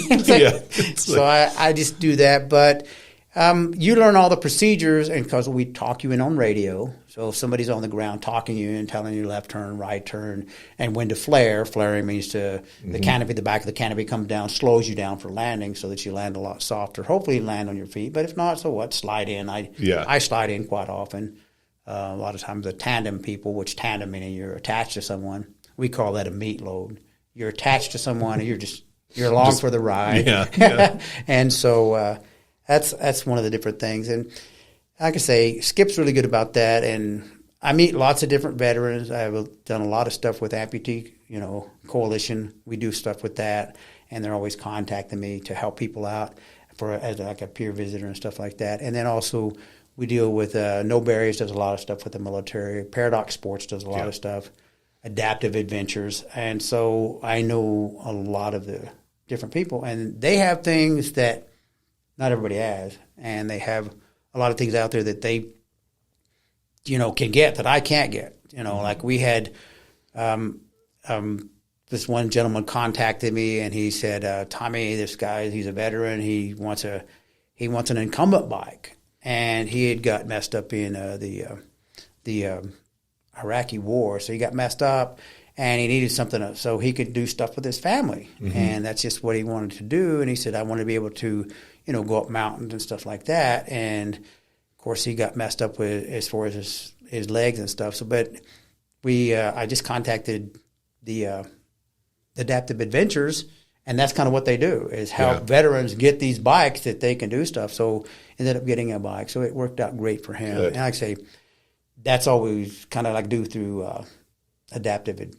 So I just do that. But you learn all the procedures, and because we talk you in on radio. So if somebody's on the ground talking to you and telling you left turn, right turn, and when to flare, flaring means to the canopy, the back of the canopy comes down, slows you down for landing so that you land a lot softer. Hopefully you land on your feet. But if not, so what? Slide in. I slide in quite often. A lot of times the tandem people, which tandem meaning you're attached to someone, we call that a meat load. You're attached to someone and you're along for the ride. And so that's one of the different things. And like I say, Skip's really good about that. And I meet lots of different veterans. I've done a lot of stuff with Amputee, Coalition. We do stuff with that. And they're always contacting me to help people out as like a peer visitor and stuff like that. And then also we deal with No Barriers does a lot of stuff with the military. Paradox Sports does a lot of stuff. Adaptive Adventures. And so I know a lot of the different people. And they have things that not everybody has. And they have a lot of things out there that they, can get that I can't get. Like we had this one gentleman contacted me and he said, Tommy, this guy, he's a veteran. He wants an incumbent bike. And he had got messed up in the Iraqi war, so he got messed up, and he needed something so he could do stuff with his family, and that's just what he wanted to do. And he said, "I want to be able to, go up mountains and stuff like that." And of course, he got messed up with as far as his legs and stuff. So, but I just contacted the Adaptive Adventures. And that's kind of what they do, is help veterans get these bikes that they can do stuff. So ended up getting a bike. So it worked out great for him. Good. And like I say, that's all we kind of like do through adaptive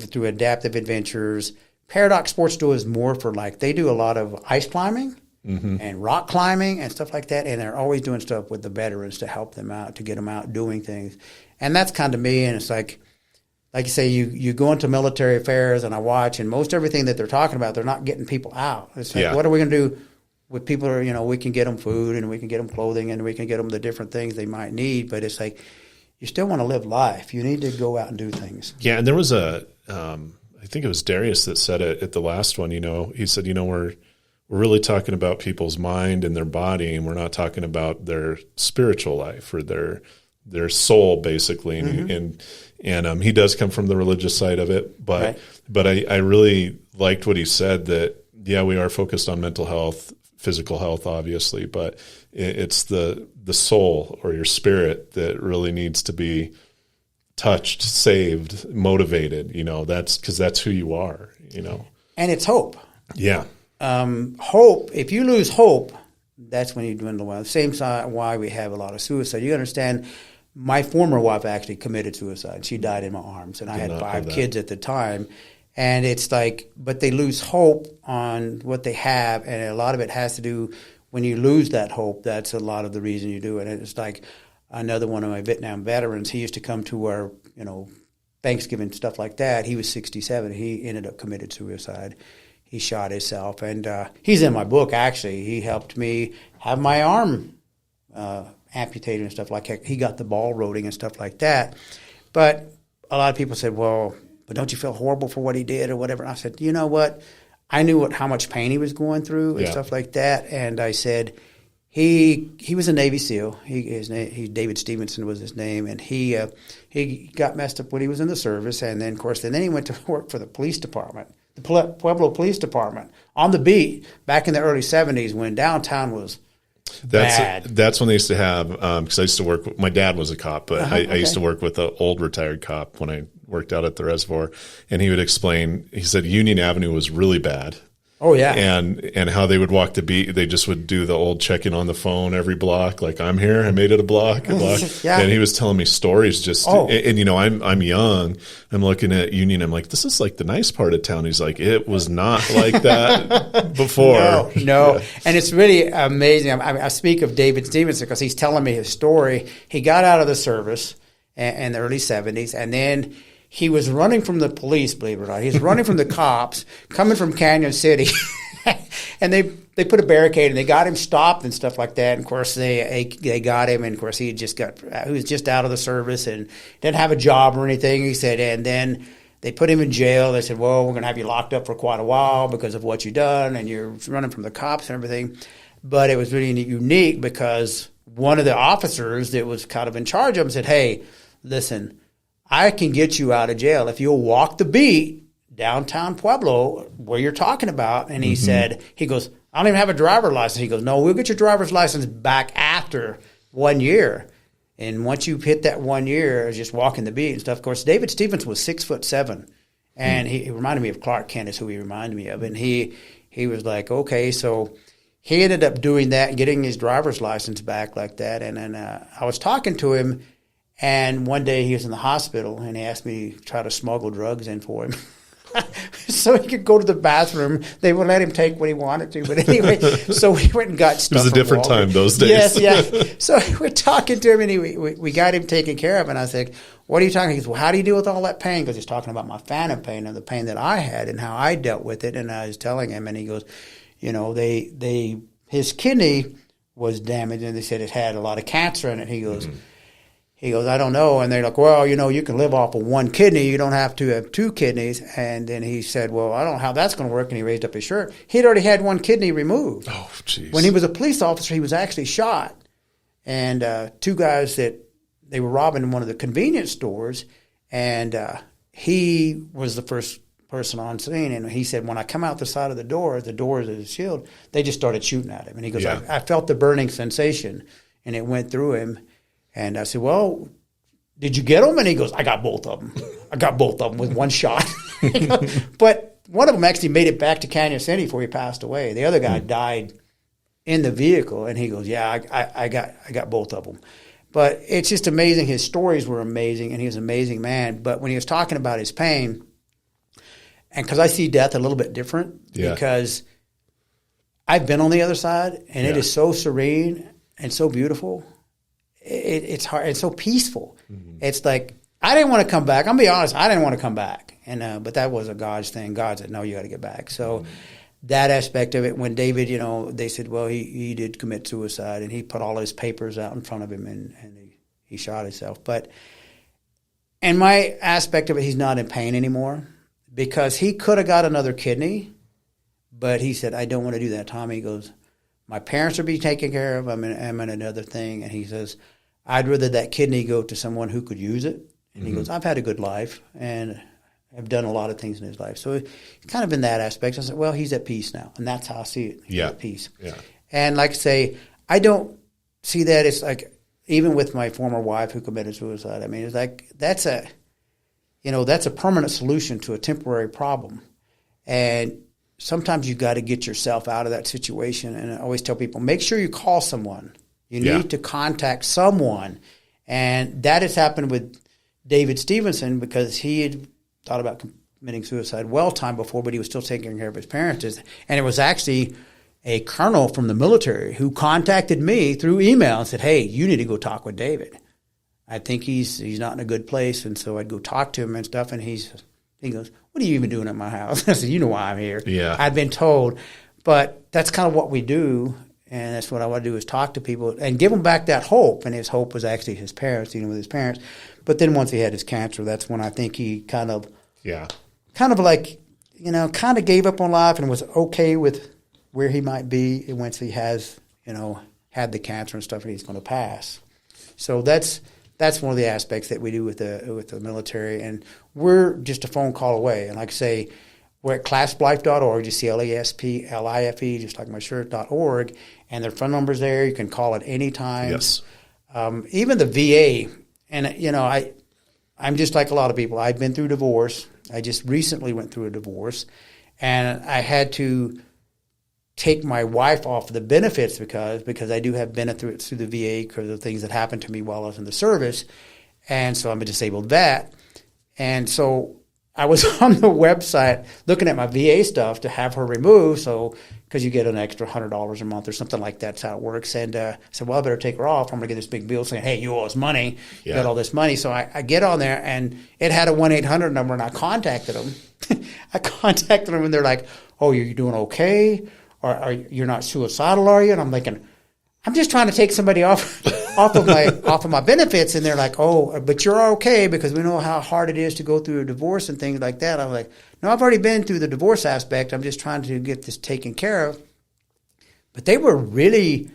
through Adaptive Adventures. Paradox Sports is more for they do a lot of ice climbing and rock climbing and stuff like that. And they're always doing stuff with the veterans to help them out, to get them out doing things. And that's kind of me. And it's like you say, you go into military affairs and I watch, and most everything that they're talking about, they're not getting people out. It's like, what are we going to do with people who are, we can get them food and we can get them clothing and we can get them the different things they might need. But it's like, you still want to live life. You need to go out and do things. Yeah. And there was I think it was Darius that said it at the last one, he said, we're really talking about people's mind and their body, and we're not talking about their spiritual life or their soul, basically. And he does come from the religious side of it, but I really liked what he said, that we are focused on mental health, physical health, obviously, but it's the soul or your spirit that really needs to be touched, saved, motivated. That's because that's who you are. And it's hope. Yeah. Hope. If you lose hope, that's when you dwindle away. Same side why we have a lot of suicide. You understand. My former wife actually committed suicide. She died in my arms, and I had 5 kids at the time. And it's like, but they lose hope on what they have, and a lot of it has to do when you lose that hope. That's a lot of the reason you do it. And it's like another one of my Vietnam veterans. He used to come to our, Thanksgiving stuff like that. He was 67. He ended up committed suicide. He shot himself, and he's in my book. Actually, he helped me have my arm amputated and stuff like that. He got the ball rolling and stuff like that. But a lot of people said, well, but don't you feel horrible for what he did or whatever? And I said, you know what? I knew how much pain he was going through and stuff like that. And I said, he was a Navy SEAL. David Stevenson was his name. And he got messed up when he was in the service. And then, of course, then he went to work for the police department, the Pueblo Police Department, on the beat back in the early 70s when downtown was That's when they used to have, because I used to work with, my dad was a cop, but I used to work with an old retired cop when I worked out at the reservoir, and he would explain, he said Union Avenue was really bad, Oh, yeah. And how they would walk the beat. They just would do the old check-in on the phone every block, like, I'm here, I made it a block. Yeah. And he was telling me stories and you know, I'm young. I'm looking at Union. I'm like, this is like the nice part of town. He's like, it was not like that before. No. Yeah. And it's really amazing. I speak of David Stevenson because he's telling me his story. He got out of the service in the early 70s, and then he was running from the police, believe it or not. He's running from the cops, coming from Canyon City. And they put a barricade, and they got him stopped and stuff like that. And, of course, they got him, and, of course, he was just out of the service and didn't have a job or anything, he said. And then they put him in jail. They said, well, we're going to have you locked up for quite a while because of what you've done, and you're running from the cops and everything. But it was really unique because one of the officers that was kind of in charge of him said, hey, listen, I can get you out of jail if you'll walk the beat downtown Pueblo where you're talking about. And he said, he goes, I don't even have a driver's license. He goes, no, we'll get your driver's license back after 1 year. And once you hit that 1 year, just walking the beat and stuff. Of course, David Stevens was 6'7", and he reminded me of Clark Kent is who he reminded me of. And he was like, okay, so he ended up doing that and getting his driver's license back like that. And then I was talking to him. And one day he was in the hospital, and he asked me to try to smuggle drugs in for him. So he could go to the bathroom. They would let him take what he wanted to. But anyway, so we went and got stuff. It was a different time those days. Yes, yeah. So we're talking to him, and we got him taken care of. And I said, what are you talking about? He goes, well, how do you deal with all that pain? Because he's talking about my phantom pain and the pain that I had and how I dealt with it. And I was telling him, and he goes, you know, his kidney was damaged, and they said it had a lot of cancer in it. He goes, I don't know. And they're like, well, you know, you can live off of one kidney. You don't have to have two kidneys. And then he said, well, I don't know how that's going to work. And he raised up his shirt. He'd already had one kidney removed. Oh, jeez. When he was a police officer, he was actually shot. And two guys they were robbing one of the convenience stores. And he was the first person on scene. And he said, when I come out the side of the doors of his shield, they just started shooting at him. And he goes, I felt the burning sensation. And it went through him. And I said, well, did you get them? And he goes, I got both of them. I got both of them with one shot. But one of them actually made it back to Canyon City before he passed away. The other guy died in the vehicle. And he goes, yeah, I got both of them. But it's just amazing. His stories were amazing, and he was an amazing man. But when he was talking about his pain, and because I see death a little bit different, because I've been on the other side, and it is so serene and so beautiful. It's hard. It's so peaceful. It's like, I didn't want to come back. I'm going to be honest. I didn't want to come back. And but that was a God's thing. God said, no, you got to get back. So that aspect of it, when David, you know, they said, well, he did commit suicide, and he put all his papers out in front of him, and he shot himself. But in my aspect of it, he's not in pain anymore, because he could have got another kidney, but he said, I don't want to do that, Tommy. He goes, my parents will be taken care of. I'm in another thing. And he says, I'd rather that kidney go to someone who could use it. And he goes, I've had a good life, and I've done a lot of things in his life. So kind of in that aspect, I said, well, he's at peace now. And that's how I see it. He's at peace. Yeah. And like I say, I don't see that. It's like, even with my former wife who committed suicide, I mean, it's like, that's a permanent solution to a temporary problem. And sometimes you got to get yourself out of that situation. And I always tell people, make sure you call someone. You need to contact someone. And that has happened with David Stevenson, because he had thought about committing suicide well time before, but he was still taking care of his parents. And it was actually a colonel from the military who contacted me through email and said, hey, you need to go talk with David. I think he's not in a good place. And so I'd go talk to him and stuff, and he goes, what are you even doing at my house? I said, you know why I'm here. Yeah. I'd been told. But that's kind of what we do, and that's what I want to do, is talk to people and give them back that hope. And his hope was actually his parents, dealing with his parents. But then once he had his cancer, that's when I think he kind of gave up on life and was okay with where he might be once he has, had the cancer and stuff, and he's going to pass. So that's one of the aspects that we do with the military, and we're just a phone call away. And like I say, we're at clasplife.org, just CLASPLIFE, just like my shirt.org, and their phone number's there. You can call at any time. Yes. Even the VA, and I'm just like a lot of people. I've been through divorce. I just recently went through a divorce, and I had to take my wife off the benefits because I do have benefits through the VA because of things that happened to me while I was in the service. And so I'm a disabled vet. And so I was on the website looking at my VA stuff to have her removed. So, because you get an extra $100 a month or something like that's how it works. And I said, well, I better take her off. I'm going to get this big bill saying, hey, you owe us money. You got all this money. So I get on there, and it had a 1-800 number, and I contacted them. I contacted them, and they're like, oh, you're doing okay? Or you're not suicidal, are you? And I'm thinking, I'm just trying to take somebody off of my benefits, and they're like, oh, but you're okay because we know how hard it is to go through a divorce and things like that. I'm like, no, I've already been through the divorce aspect. I'm just trying to get this taken care of. But they were really,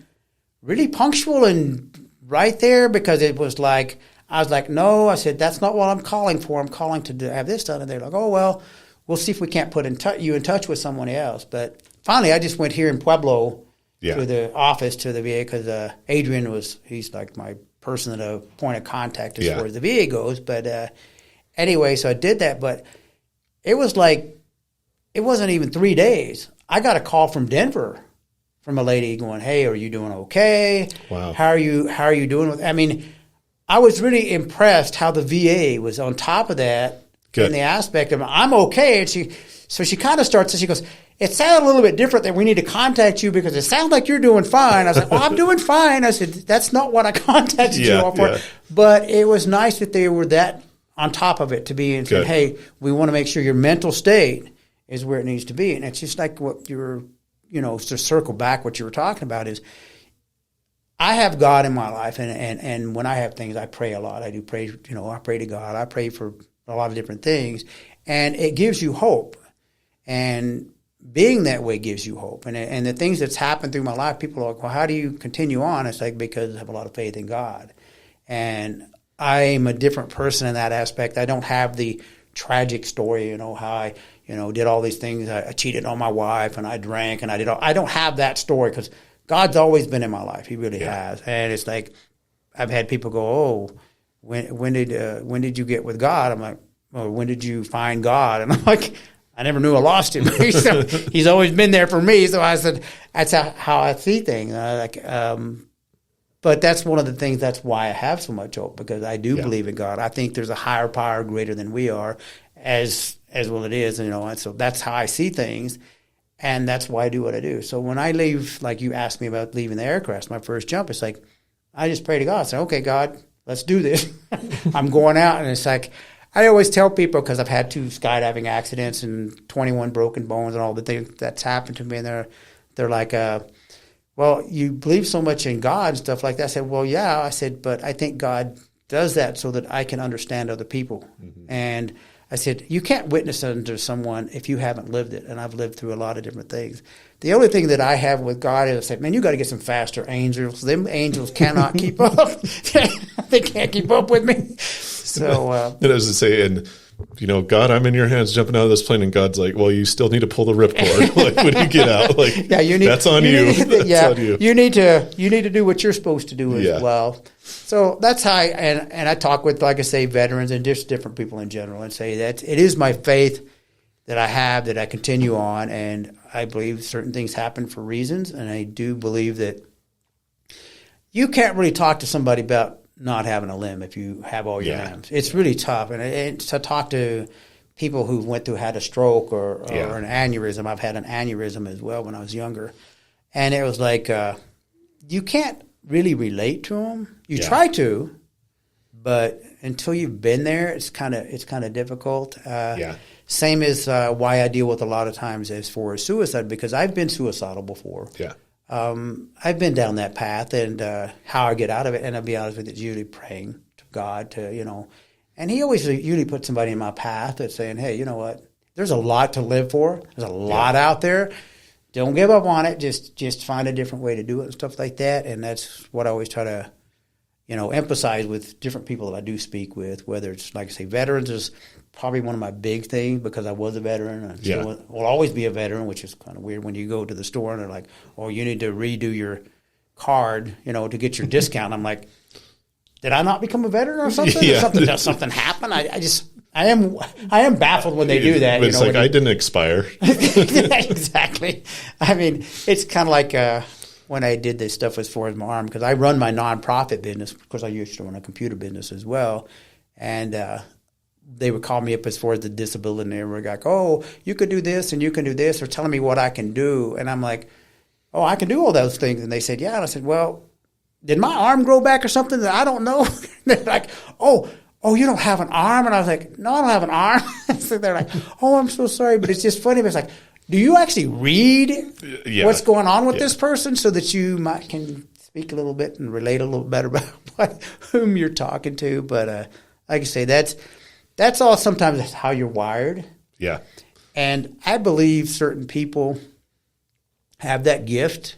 really punctual and right there, because it was like, I was like, no, I said, that's not what I'm calling for. I'm calling to have this done. And they're like, oh, well, we'll see if we can't put you in touch with someone else. But finally, I just went here in Pueblo to the office, to the VA, because Adrian he's like my person at a point of contact as far as the VA goes. But anyway, so I did that. But it was like, it wasn't even 3 days. I got a call from Denver from a lady going, hey, are you doing okay? Wow. How are you doing? I mean, I was really impressed how the VA was on top of that. Good. In the aspect of, I'm okay. And she kind of starts, and she goes, it sounds a little bit different that we need to contact you because it sounds like you're doing fine. I was like, well, I'm doing fine. I said, that's not what I contacted you all for. Yeah. But it was nice that they were that on top of it to be and say, hey, we want to make sure your mental state is where it needs to be. And it's just like what to circle back what you were talking about is, I have God in my life, and when I have things, I pray a lot. I do pray, I pray to God. I pray for a lot of different things, and it gives you hope. And being that way gives you hope. And the things that's happened through my life, people are like, well, how do you continue on? It's like, because I have a lot of faith in God. And I'm a different person in that aspect. I don't have the tragic story, how I, did all these things. I cheated on my wife, and I drank, and I don't have that story, because God's always been in my life. He really has. And it's like, I've had people go, oh, when did you get with God? I'm like, well, when did you find God? And I'm like, I never knew I lost him. So he's always been there for me. So I said, that's how I see things. But that's one of the things, that's why I have so much hope, because I do believe in God. I think there's a higher power greater than we are, as well it is, and so that's how I see things. And that's why I do what I do. So when I leave, like you asked me about leaving the aircraft, my first jump, it's like, I just pray to God. I say, okay, God, let's do this. I'm going out. And it's like, I always tell people, because I've had 2 skydiving accidents and 21 broken bones and all the things that's happened to me. And they're like, well, you believe so much in God and stuff like that. I said, well, yeah. I said, but I think God does that so that I can understand other people. Mm-hmm. And I said, you can't witness unto someone if you haven't lived it. And I've lived through a lot of different things. The only thing that I have with God is I said, man, you got to get some faster angels. Them angels cannot keep up. They can't keep up with me. So, and as I say, and God, I'm in your hands jumping out of this plane, and God's like, well, you still need to pull the ripcord. Like, when you get out, like, that's on you. That's on you. You need to do what you're supposed to do as well. So that's how and I talk with, like I say, veterans and just different people in general, and say that it is my faith that I have, that I continue on, and I believe certain things happen for reasons, and I do believe that you can't really talk to somebody about not having a limb if you have all your limbs. It's really tough, and to talk to people who had a stroke or an aneurysm. I've had an aneurysm as well when I was younger, and it was like you can't really relate to them. You try to, but until you've been there, it's kind of difficult. Same as why I deal with a lot of times as for suicide, because I've been suicidal before. I've been down that path, and how I get out of it, and I'll be honest with you, it's usually praying to God to, and he always usually puts somebody in my path that's saying, hey, you know what, there's a lot to live for. There's a lot out there. Don't give up on it. Just find a different way to do it and stuff like that. And that's what I always try to, emphasize with different people that I do speak with, whether it's, like I say, veterans is probably one of my big things, because I was a veteran. I still will always be a veteran, which is kind of weird when you go to the store and they're like, oh, you need to redo your card, to get your discount. I'm like, did I not become a veteran or something? Or something happen? I I am baffled when they do that. It's like, I didn't expire. Exactly. I mean, it's kind of like when I did this stuff as far as my arm, because I run my nonprofit business, because I used to run a computer business as well. And they would call me up as far as the disability, and they were like, oh, you could do this and you can do this, or telling me what I can do. And I'm like, oh, I can do all those things. And they said, yeah. And I said, well, did my arm grow back or something that I don't know? They're like, oh, you don't have an arm? And I was like, no, I don't have an arm. So they're like, oh, I'm so sorry. But it's just funny. But it's like, do you actually read what's going on with this person so that you can speak a little bit and relate a little better about whom you're talking to? But like I say, that's all sometimes how you're wired. Yeah. And I believe certain people have that gift.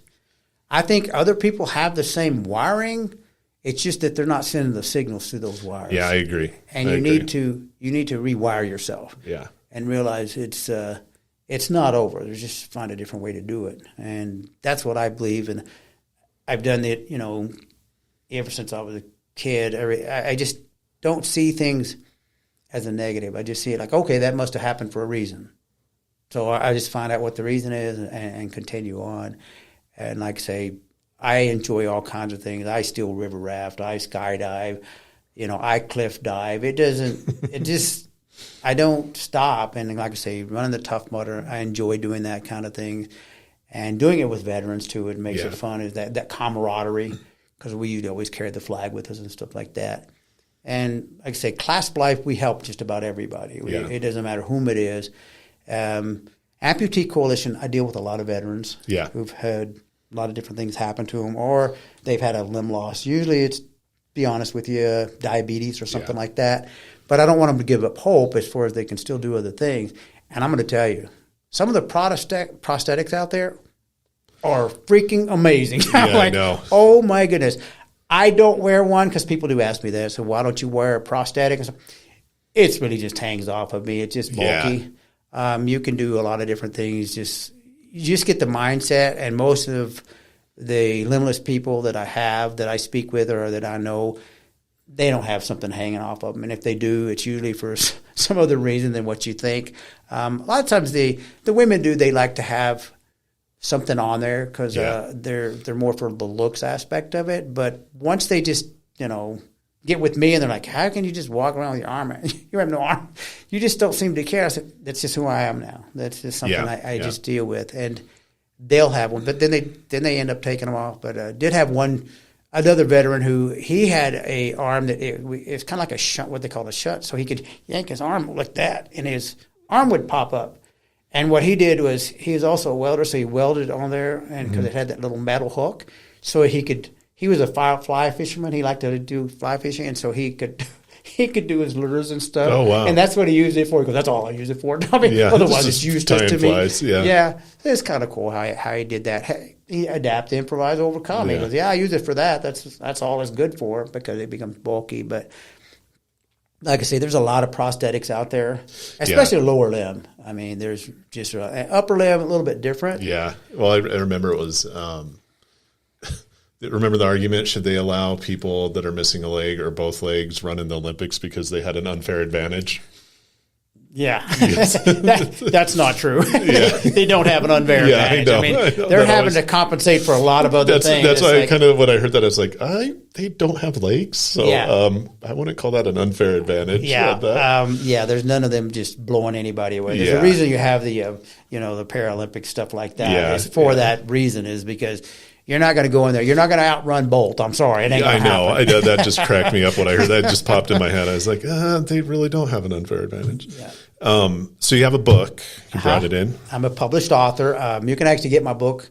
I think other people have the same wiring. It's just that they're not sending the signals through those wires. Yeah, I agree. And you need to rewire yourself. Yeah. And realize it's not over. There's just find a different way to do it. And that's what I believe. And I've done it, ever since I was a kid. I just don't see things as a negative. I just see it like, okay, that must have happened for a reason. So I just find out what the reason is and continue on. And like I say, I enjoy all kinds of things. I still river raft. I skydive. I cliff dive. I don't stop. And like I say, running the Tough Mudder, I enjoy doing that kind of thing. And doing it with veterans, too, it makes it fun. Is that camaraderie, because we used to always carry the flag with us and stuff like that. And like I say, Clasp Life, we help just about everybody. It doesn't matter whom it is. Amputee Coalition, I deal with a lot of veterans who've had a lot of different things happen to them, or they've had a limb loss. Usually it's, be honest with you, diabetes or something like that. But I don't want them to give up hope as far as they can still do other things. And I'm going to tell you, some of the prosthetics out there are freaking amazing. I know. Oh, my goodness. I don't wear one because people do ask me that. So why don't you wear a prosthetic? It really just hangs off of me. It's just bulky. Yeah. You can do a lot of different things. You just get the mindset, and most of the limbless people that I speak with or that I know, they don't have something hanging off of them. And if they do, it's usually for some other reason than what you think. A lot of times the women do, they like to have something on there because they're more for the looks aspect of it. But once they just, get with me and they're like, how can you just walk around with your arm? You have no arm. You just don't seem to care. I said, that's just who I am now. That's just something I just deal with. And they'll have one. But then they end up taking them off. But did have another veteran who he had a arm that it's kind of like a shunt, what they call a shunt. So he could yank his arm like that, and his arm would pop up. And what he did was, he was also a welder, so he welded on there, and because it had that little metal hook, so he was a fly fisherman. He liked to do fly fishing, and so he could do his lures and stuff. Oh, wow. And that's what he used it for, because that's all I use it for. I mean, otherwise it's useless to me. Flies, yeah, it's kind of cool how he did that. He adapted, improvised, overcome. He goes, I use it for that. That's all it's good for, because it becomes bulky. But like I say, there's a lot of prosthetics out there, especially lower limb. I mean, there's just upper limb, a little bit different. Yeah. Well, I remember it was remember the argument, should they allow people that are missing a leg or both legs run in the Olympics because they had an unfair advantage? Yeah, that's not true. They don't have an unfair advantage. I mean, they're having to compensate for a lot of other things. That's why when I heard that, I was like, they don't have legs, so I wouldn't call that an unfair advantage. There's none of them just blowing anybody away. There's a reason you have the the Paralympic stuff like that. It's for that reason, is because you're not going to go in there. You're not going to outrun Bolt. I'm sorry. It ain't going to happen. I know. That just cracked me up when I heard that. It just popped in my head. I was like, they really don't have an unfair advantage. Yeah. So you have a book. You brought it in. I'm a published author. You can actually get my book.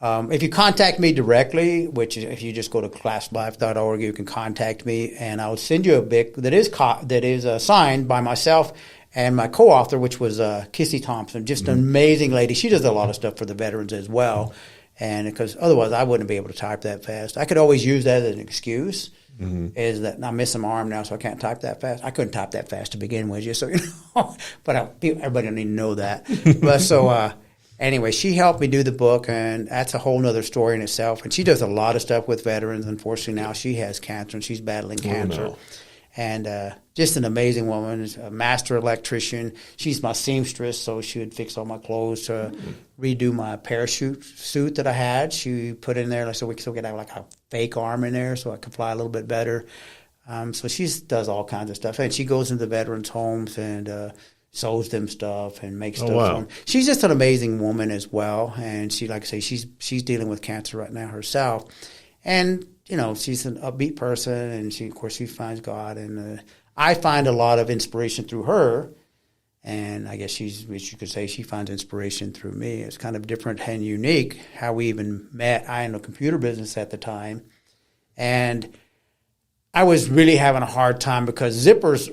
If you contact me directly, which if you just go to clasplife.org, you can contact me, and I'll send you a book that is signed by myself and my co-author, which was Kissy Thompson, just an amazing lady. She does a lot of stuff for the veterans as well. And because otherwise I wouldn't be able to type that fast. I could always use that as an excuse, is that I'm missing my arm now, so I can't type that fast. I couldn't type that fast to begin with, just so you know. But everybody don't need to know that. But so anyway, she helped me do the book, and that's a whole nother story in itself. And she does a lot of stuff with veterans. Unfortunately, now she has cancer, and she's battling cancer. No. And just an amazing woman, a master electrician. She's my seamstress, so she would fix all my clothes, redo my parachute suit that I had. She put in there so we could have like a fake arm in there so I could fly a little bit better. So she does all kinds of stuff. And she goes into veterans' homes and sews them stuff and makes stuff for them. She's just an amazing woman as well. And she, like I say, she's dealing with cancer right now herself. And, you know, she's an upbeat person, and she finds God. And I find a lot of inspiration through her. And I guess you could say she finds inspiration through me. It's kind of different and unique how we even met. I in the computer business at the time. And I was really having a hard time because zippers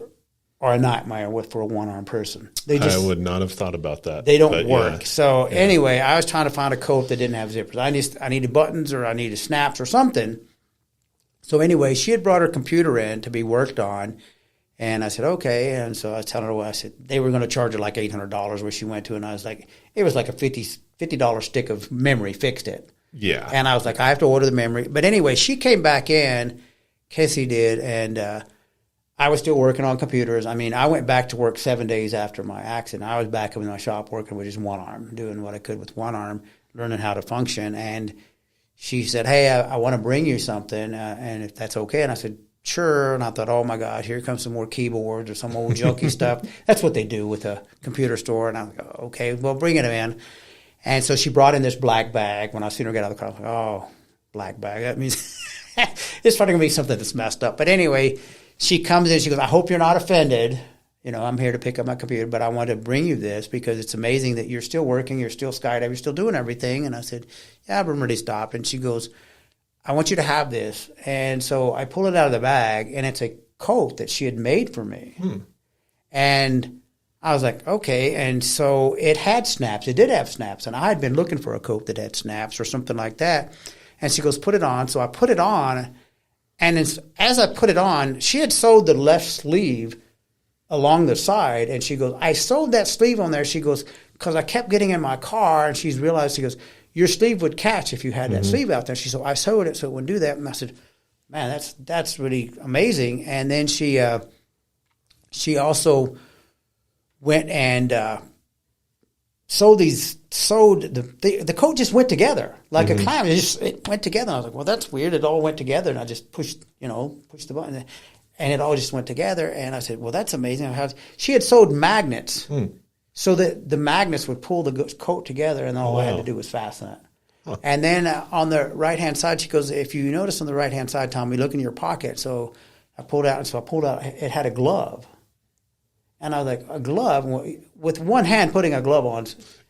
are a nightmare for a one-armed person. I would not have thought about that. They don't work. Yeah. So anyway, I was trying to find a coat that didn't have zippers. I needed buttons or I needed snaps or something. So anyway, she had brought her computer in to be worked on, and I said, okay. And so I was telling her, I said, they were going to charge her like $800 where she went to, and I was like, it was like a $50 stick of memory, fixed it. Yeah. And I was like, I have to order the memory. But anyway, she came back in, Casey did, and I was still working on computers. I mean, I went back to work 7 days after my accident. I was back in my shop working with just one arm, doing what I could with one arm, learning how to function. And she said, hey, I want to bring you something, and if that's okay. And I said, sure. And I thought, oh, my gosh, here comes some more keyboards or some old junky stuff. That's what they do with a computer store. And I was like, okay, well, bring it in. And so she brought in this black bag. When I seen her get out of the car, I was like, oh, black bag. That means it's probably going to be something that's messed up. But anyway, she comes in, she goes, I hope you're not offended. You know, I'm here to pick up my computer, but I want to bring you this because it's amazing that you're still working, you're still skydiving, you're still doing everything. And I said, yeah, I've already stopped. And she goes, I want you to have this. And so I pull it out of the bag, and it's a coat that she had made for me. And I was like, okay. And so it had snaps. It did have snaps. And I had been looking for a coat that had snaps or something like that. And she goes, put it on. So I put it on. And as I put it on, she had sewed the left sleeve along the side. And she goes, I sewed that sleeve on there. She goes, because I kept getting in my car. And she's realized, she goes, your sleeve would catch if you had that sleeve out there. She said, I sewed it so it wouldn't do that. And I said, man, that's really amazing. And then she also went and sewed the coat just went together like a clown. It went together. I was like, well, that's weird. It all went together, and I just pushed the button, and it all just went together. And I said, well, that's amazing. She had sewed magnets so that the magnets would pull the coat together, and all I had to do was fasten it. Huh. And then on the right-hand side, she goes, if you notice on the right-hand side, Tommy, look in your pocket. So I pulled out, it had a glove. And I was like, a glove? With one hand putting a glove on,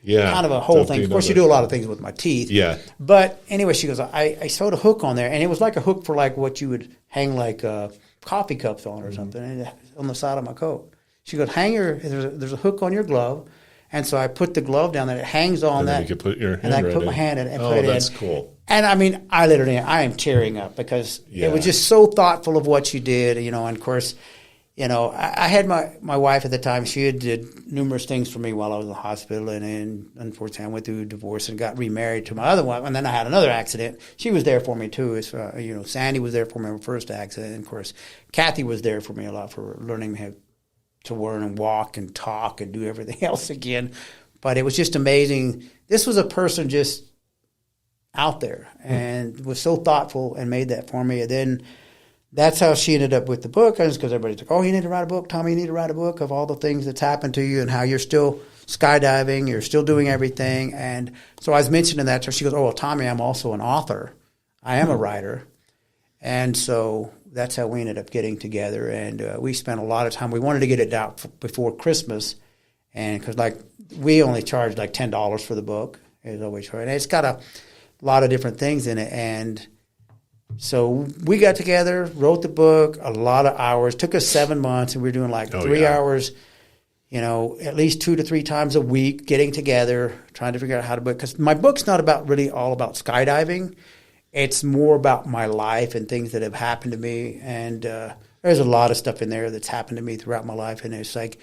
kind of a whole thing. Of course, you do a lot of things with my teeth. Yeah. But anyway, she goes, I sewed a hook on there, and it was like a hook for like what you would hang like coffee cups on or something on the side of my coat. She goes, there's a hook on your glove. And so I put the glove down there. It hangs on and that. You could put your hand and I could put my hand in and put it in. Oh, that's cool. And I mean, I am tearing up because it was just so thoughtful of what she did, and of course, I had my wife at the time. She had did numerous things for me while I was in the hospital, and unfortunately, I went through a divorce and got remarried to my other wife. And then I had another accident. She was there for me too. Sandy was there for me in my first accident. And of course, Kathy was there for me a lot for learning how to learn and walk and talk and do everything else again. But it was just amazing. This was a person just out there and was so thoughtful and made that for me. And then that's how she ended up with the book, because everybody's like, oh, you need to write a book, Tommy, you need to write a book of all the things that's happened to you and how you're still skydiving, you're still doing everything. And so I was mentioning that to her. She goes, oh, well, Tommy, I'm also an author. I am a writer. And so that's how we ended up getting together. And we spent a lot of time. We wanted to get it out before Christmas, and because we only charged like $10 for the book. It's always hard. And it's got a lot of different things in it. And so we got together, wrote the book, a lot of hours. Took us 7 months, and we were doing 3 hours, at least 2 to 3 times a week, getting together, trying to figure out how to book. Because my book's not really all about skydiving. It's more about my life and things that have happened to me. And there's a lot of stuff in there that's happened to me throughout my life. And it's like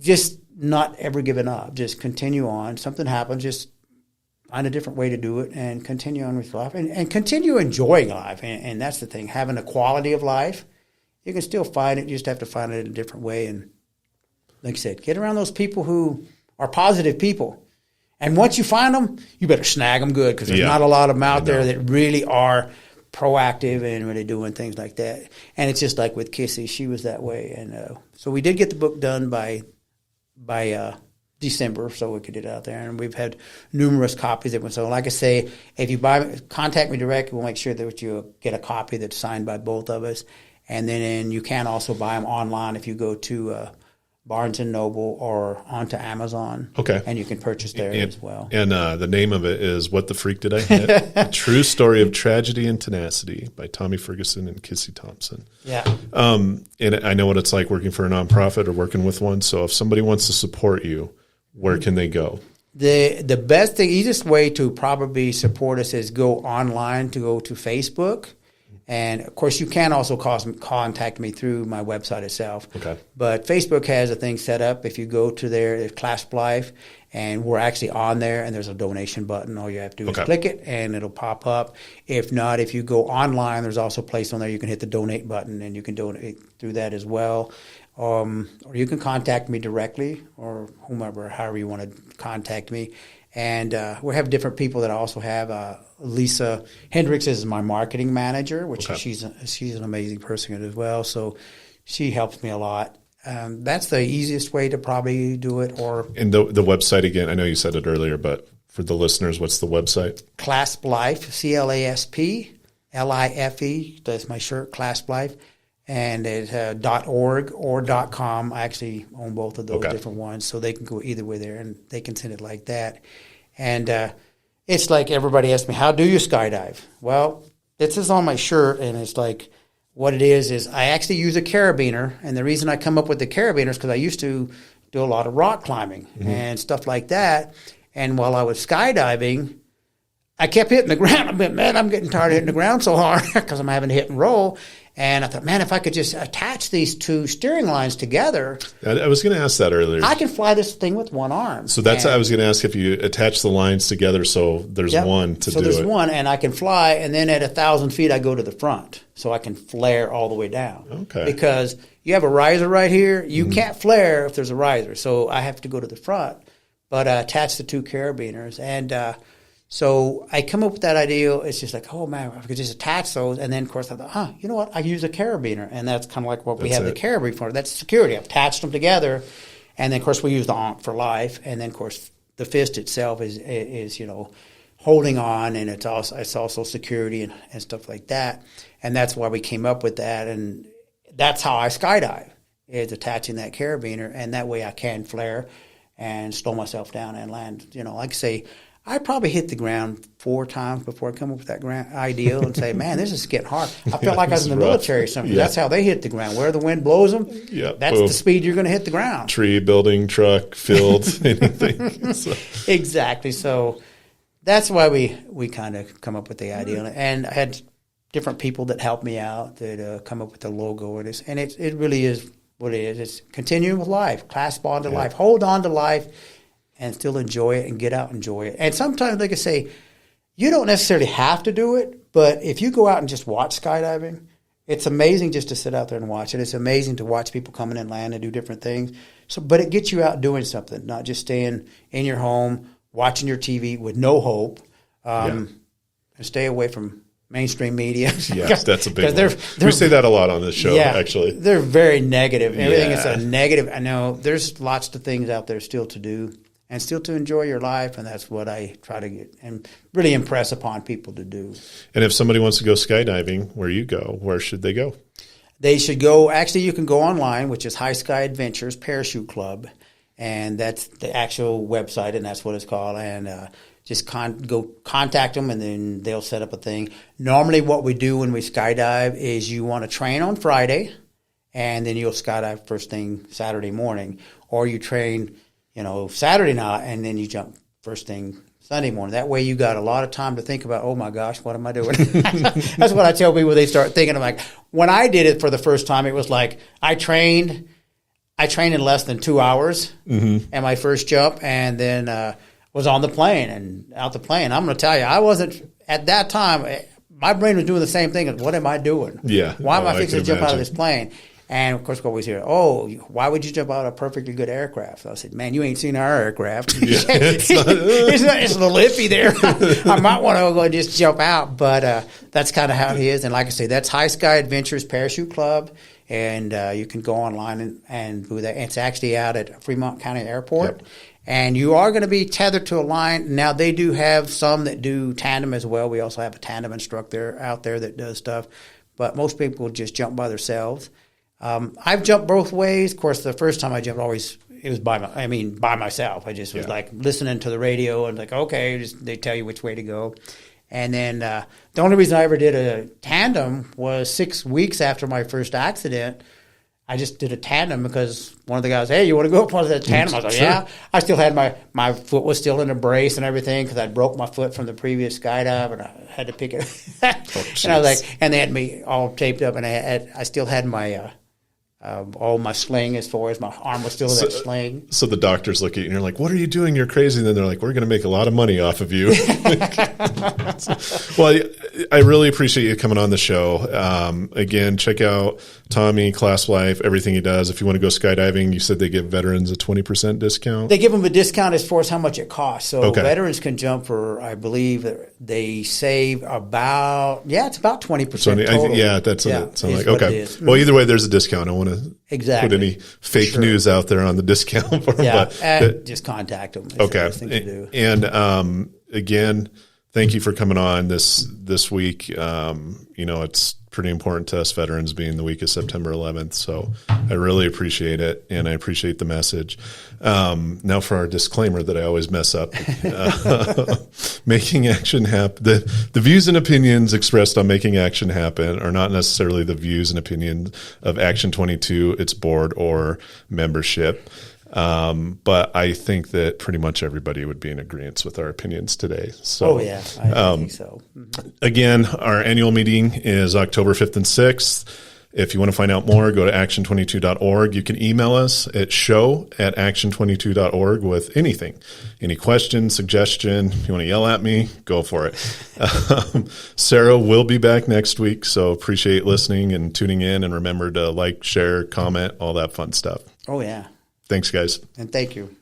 just not ever giving up. Just continue on. Something happens, just find a different way to do it and continue on with life and continue enjoying life. And that's the thing, having a quality of life you can still find it. You just have to find it in a different way. And like I said, get around those people who are positive people. And once you find them, you better snag them good, because there's not a lot of them out there that really are proactive and really doing things like that. And it's just like with Kissy, she was that way. And so we did get the book done by December, so we could get it out there. And we've had numerous copies of it. So like I say, if you contact me directly, we'll make sure that you get a copy that's signed by both of us. And then you can also buy them online if you go to Barnes & Noble or onto Amazon. Okay. And you can purchase there as well. And the name of it is What the Freak Did I Hit? A True Story of Tragedy and Tenacity by Tommy Fergerson and Kissy Thompson. Yeah. And I know what it's like working for a nonprofit or working with one. So if somebody wants to support you, where can they go? The best thing, easiest way to probably support us is go online, to go to Facebook. And, of course, you can also contact me through my website itself. Okay. But Facebook has a thing set up. If you go to there, it's Clasp Life, and we're actually on there, and there's a donation button. All you have to do is click it, and it'll pop up. If not, if you go online, there's also a place on there you can hit the donate button, and you can donate through that as well. Or you can contact me directly, or whomever, however you want to contact me. And we have different people that I also have. Lisa Hendricks is my marketing manager, which she's an amazing person as well. So she helps me a lot. That's the easiest way to probably do it. And the website, again, I know you said it earlier, but for the listeners, what's the website? Clasp Life, CLASP LIFE. That's my shirt, Clasp Life. And it's .org or .com. I actually own both of those different ones, so they can go either way there, and they can send it like that. And it's like everybody asks me, how do you skydive? Well, this is on my shirt, and it's like what it is I actually use a carabiner, and the reason I come up with the carabiner is because I used to do a lot of rock climbing and stuff like that. And while I was skydiving, I kept hitting the ground. I'm getting tired of hitting the ground so hard because I'm having to hit and roll. And I thought, man, if I could just attach these two steering lines together. I was going to ask that earlier. I can fly this thing with one arm. So I was going to ask if you attach the lines together so there's one to do it. So there's one, and I can fly, and then at 1,000 feet I go to the front. So I can flare all the way down. Okay. Because you have a riser right here. You can't flare if there's a riser. So I have to go to the front. But attach the two carabiners. And so I come up with that idea. It's just like, oh, man, I could just attach those. And then, of course, I thought, you know what? I use a carabiner. And that's kind of like what we have the carabiner for. That's security. I've attached them together. And then, of course, we use the Ankh for life. And then, of course, the fist itself is holding on. And it's also security and stuff like that. And that's why we came up with that. And that's how I skydive, is attaching that carabiner. And that way I can flare and slow myself down and land. Like I say, I probably hit the ground 4 times before I come up with that idea and say, man, this is getting hard. I felt like I was in the military or something. Yeah. That's how they hit the ground. Where the wind blows them, that's the speed you're going to hit the ground. Tree, building, truck, field, anything. So. Exactly. So that's why we kind of come up with the idea. And I had different people that helped me out that come up with the logo. And it really is what it is. It's continuing with life, clasp on to life, hold on to life, and still enjoy it and get out and enjoy it. And sometimes, like I say, you don't necessarily have to do it, but if you go out and just watch skydiving, it's amazing just to sit out there and watch it. It's amazing to watch people come in and land and do different things. But it gets you out doing something, not just staying in your home, watching your TV with no hope, and stay away from mainstream media. Yes, that's a big one. We say that a lot on this show, actually. They're very negative. Everything is a negative. I know there's lots of things out there still to do and still to enjoy your life, and that's what I try to get and really impress upon people to do. And if somebody wants to go skydiving where you go, where should they go? They should go, actually you can go online, which is High Sky Adventures Parachute Club, and that's the actual website, and that's what it's called. And just go contact them, and then they'll set up a thing. Normally what we do when we skydive is you want to train on Friday, and then you'll skydive first thing Saturday morning. Or you train, Saturday night, and then you jump first thing Sunday morning. That way you got a lot of time to think about, oh my gosh, what am I doing? That's what I tell people. They start thinking, I'm like, when I did it for the first time, it was like I trained in less than 2 hours and my first jump, and then was on the plane and out the plane. I'm going to tell you, I wasn't, at that time, my brain was doing the same thing. What am I doing? Yeah. Why am I fixing to jump out of imagine. this plane? And of course, we always hear, "Oh, why would you jump out of a perfectly good aircraft?" So I said, "Man, you ain't seen our aircraft. It's a little iffy there. I might want to go and just jump out." But that's kind of how it is. And like I say, that's High Sky Adventures Parachute Club, and you can go online and do that. It's actually out at Fremont County Airport. Yep. And you are going to be tethered to a line. Now, they do have some that do tandem as well. We also have a tandem instructor out there that does stuff. But most people just jump by themselves. I've jumped both ways. Of course, the first time I jumped, it was by myself. I just was like listening to the radio and like, okay, they tell you which way to go. And then the only reason I ever did a tandem was 6 weeks after my first accident. I just did a tandem because one of the guys, "Hey, you want to go up on that tandem?" I was like, Sure. "Yeah." I still had my foot was still in a brace and everything because I broke my foot from the previous skydive and I had to pick it. And I was like, and they had me all taped up, and I still had my all my sling as far as my arm was still in that sling. So the doctors look at you and you're like, "What are you doing? You're crazy." And then they're like, "We're going to make a lot of money off of you." Well, I really appreciate you coming on the show. Again, check out Tommy, Clasp Life, everything he does. If you want to go skydiving, you said they give veterans a 20% discount. They give them a discount as far as how much it costs. So Okay. veterans can jump for, I believe, they save about, it's about 20% total. That's what it sounds like. what it Okay. is. Well, either way, there's a discount. I want to Exactly. put any fake news out there on the discount for them. Yeah, But just contact them. It's okay. the best thing to do. And again, thank you for coming on this week. It's pretty important to us veterans being the week of September 11th. So I really appreciate it, and I appreciate the message. Now for our disclaimer that I always mess up. Making Action Happen. The views and opinions expressed on Making Action Happen are not necessarily the views and opinions of Action 22, its board, or membership. But I think that pretty much everybody would be in agreement with our opinions today. So, I think so. Again, our annual meeting is October 5th and 6th. If you want to find out more, go to action22.org. You can email us at show@action22.org with anything, any question, suggestion. If you want to yell at me, go for it. Sarah will be back next week, so appreciate listening and tuning in. And remember to like, share, comment, all that fun stuff. Oh, yeah. Thanks, guys. And thank you.